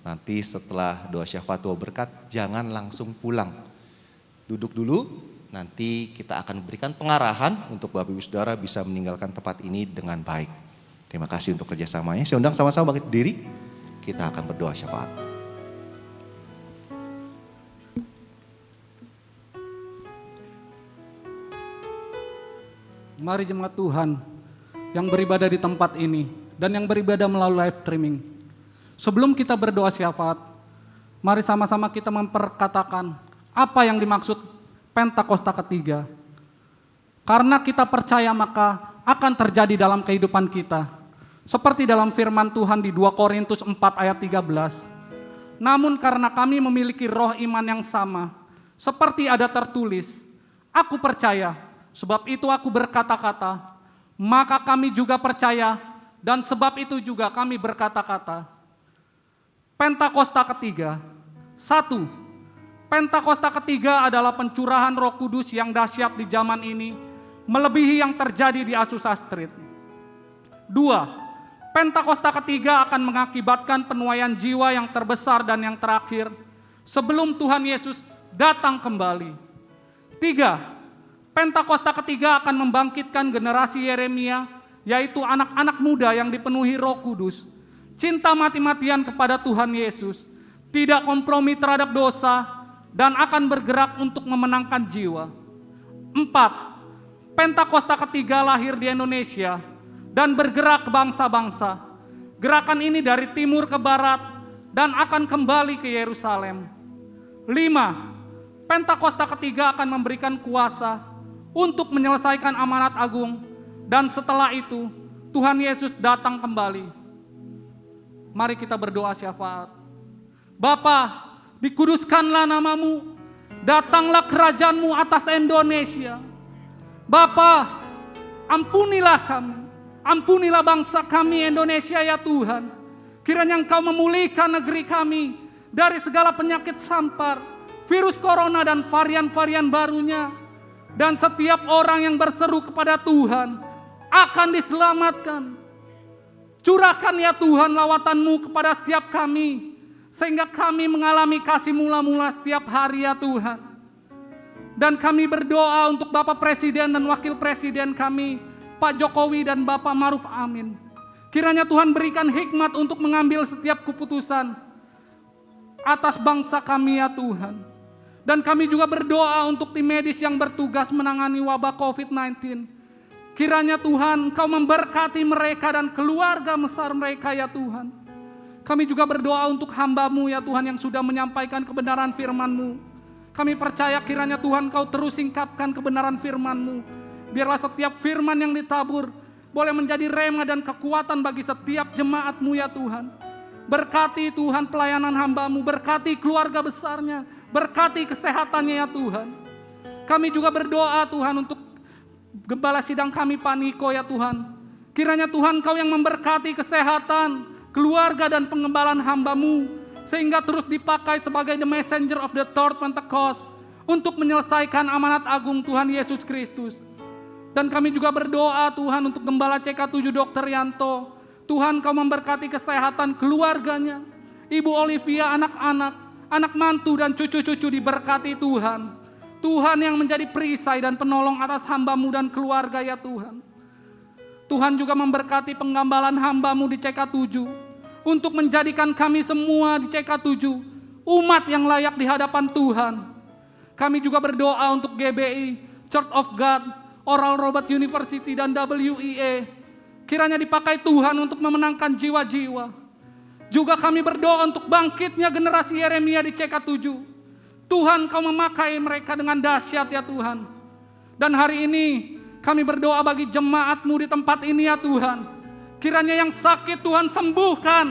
Nanti setelah doa syafaat, doa berkat, jangan langsung pulang. Duduk dulu, nanti kita akan berikan pengarahan untuk Bapak Ibu Saudara bisa meninggalkan tempat ini dengan baik. Terima kasih untuk kerjasamanya. Saya undang sama-sama bangkit berdiri, kita akan berdoa syafaat. Mari jemaat Tuhan yang beribadah di tempat ini dan yang beribadah melalui live streaming. Sebelum kita berdoa syafaat, mari sama-sama kita memperkatakan apa yang dimaksud Pentakosta ketiga. Karena kita percaya maka akan terjadi dalam kehidupan kita. Seperti dalam firman Tuhan di 2 Korintus 4 ayat 13. Namun karena kami memiliki roh iman yang sama, seperti ada tertulis, aku percaya, sebab itu aku berkata-kata, maka kami juga percaya, dan sebab itu juga kami berkata-kata. Pentakosta ketiga. 1. Pentakosta ketiga adalah pencurahan Roh Kudus yang dahsyat di zaman ini, melebihi yang terjadi di Azusa Street. 2. Pentakosta ketiga akan mengakibatkan penuaian jiwa yang terbesar dan yang terakhir sebelum Tuhan Yesus datang kembali. 3. Pentakosta ketiga akan membangkitkan generasi Yeremia, yaitu anak-anak muda yang dipenuhi Roh Kudus, cinta mati-matian kepada Tuhan Yesus, tidak kompromi terhadap dosa, dan akan bergerak untuk memenangkan jiwa. 4. Pentakosta ketiga lahir di Indonesia dan bergerak ke bangsa-bangsa. Gerakan ini dari timur ke barat dan akan kembali ke Yerusalem. 5. Pentakosta ketiga akan memberikan kuasa untuk menyelesaikan amanat agung, dan setelah itu Tuhan Yesus datang kembali. Mari kita berdoa syafaat. Bapa, dikuduskanlah namamu, datanglah kerajaan-Mu atas Indonesia. Bapa, ampunilah kami, ampunilah bangsa kami Indonesia ya Tuhan. Kiranya Engkau memulihkan negeri kami dari segala penyakit sampar, virus corona dan varian-varian barunya. Dan setiap orang yang berseru kepada Tuhan akan diselamatkan. Curahkan ya Tuhan lawatan-Mu kepada setiap kami, sehingga kami mengalami kasih mula-mula setiap hari ya Tuhan. Dan kami berdoa untuk Bapak Presiden dan Wakil Presiden kami, Pak Jokowi dan Bapak Maruf Amin. Kiranya Tuhan berikan hikmat untuk mengambil setiap keputusan atas bangsa kami ya Tuhan. Dan kami juga berdoa untuk tim medis yang bertugas menangani wabah COVID-19. Kiranya Tuhan Kau memberkati mereka dan keluarga besar mereka ya Tuhan. Kami juga berdoa untuk hamba-Mu ya Tuhan yang sudah menyampaikan kebenaran firman-Mu. Kami percaya kiranya Tuhan Kau terus singkapkan kebenaran firman-Mu. Biarlah setiap firman yang ditabur boleh menjadi rema dan kekuatan bagi setiap jemaat-Mu ya Tuhan. Berkati Tuhan pelayanan hamba-Mu, berkati keluarga besarnya, berkati kesehatannya ya Tuhan. Kami juga berdoa Tuhan untuk Gembala sidang kami Pak Niko ya Tuhan. Kiranya Tuhan Kau yang memberkati kesehatan, keluarga dan pengembalaan hamba-Mu, sehingga terus dipakai sebagai the messenger of the third Pentecost untuk menyelesaikan amanat agung Tuhan Yesus Kristus. Dan kami juga berdoa Tuhan untuk Gembala CK7 Dr. Yanto. Tuhan Kau memberkati kesehatan keluarganya, Ibu Olivia, anak-anak, anak mantu dan cucu-cucu diberkati Tuhan. Tuhan yang menjadi perisai dan penolong atas hamba-Mu dan keluarga ya Tuhan. Tuhan juga memberkati penggambalan hamba-Mu di CK7 untuk menjadikan kami semua di CK7 umat yang layak di hadapan Tuhan. Kami juga berdoa untuk GBI, Church of God, Oral Roberts University dan WEA. Kiranya dipakai Tuhan untuk memenangkan jiwa-jiwa. Juga kami berdoa untuk bangkitnya generasi Yeremia di CK7. Tuhan Kau memakai mereka dengan dahsyat ya Tuhan. Dan hari ini kami berdoa bagi jemaat-Mu di tempat ini ya Tuhan. Kiranya yang sakit Tuhan sembuhkan,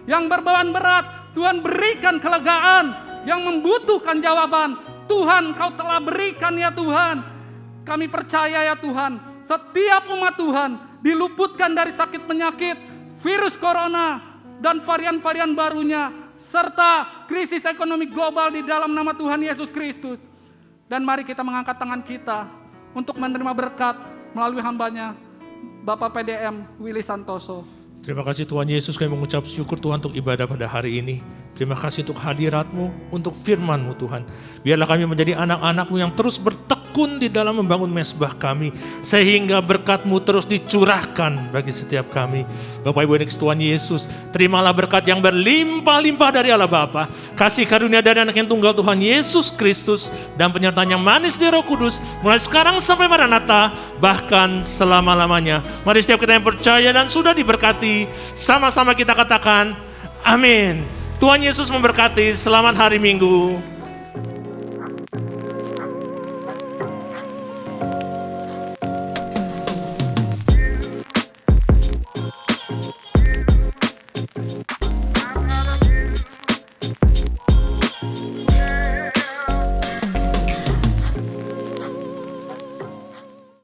yang berbeban berat Tuhan berikan kelegaan, yang membutuhkan jawaban Tuhan Kau telah berikan ya Tuhan. Kami percaya ya Tuhan, setiap umat Tuhan diluputkan dari sakit penyakit, virus corona dan varian-varian barunya, serta krisis ekonomi global di dalam nama Tuhan Yesus Kristus. Dan mari kita mengangkat tangan kita untuk menerima berkat melalui hamba-Nya Bapak PDM Willy Santoso. Terima kasih Tuhan Yesus, kami mengucap syukur Tuhan untuk ibadah pada hari ini. Terima kasih untuk hadirat-Mu, untuk firman-Mu Tuhan. Biarlah kami menjadi anak-anak-Mu yang terus bertekun di dalam membangun mezbah kami, sehingga berkat-Mu terus dicurahkan bagi setiap kami. Bapak Ibu yang dikasihi Tuhan Yesus, terimalah berkat yang berlimpah-limpah dari Allah Bapa, kasih karunia dari anak yang tunggal Tuhan Yesus Kristus, dan penyertaan yang manis dari Roh Kudus, mulai sekarang sampai Maranatha, bahkan selama-lamanya. Mari setiap kita yang percaya dan sudah diberkati, sama-sama kita katakan, amin. Tuhan Yesus memberkati. Selamat hari Minggu.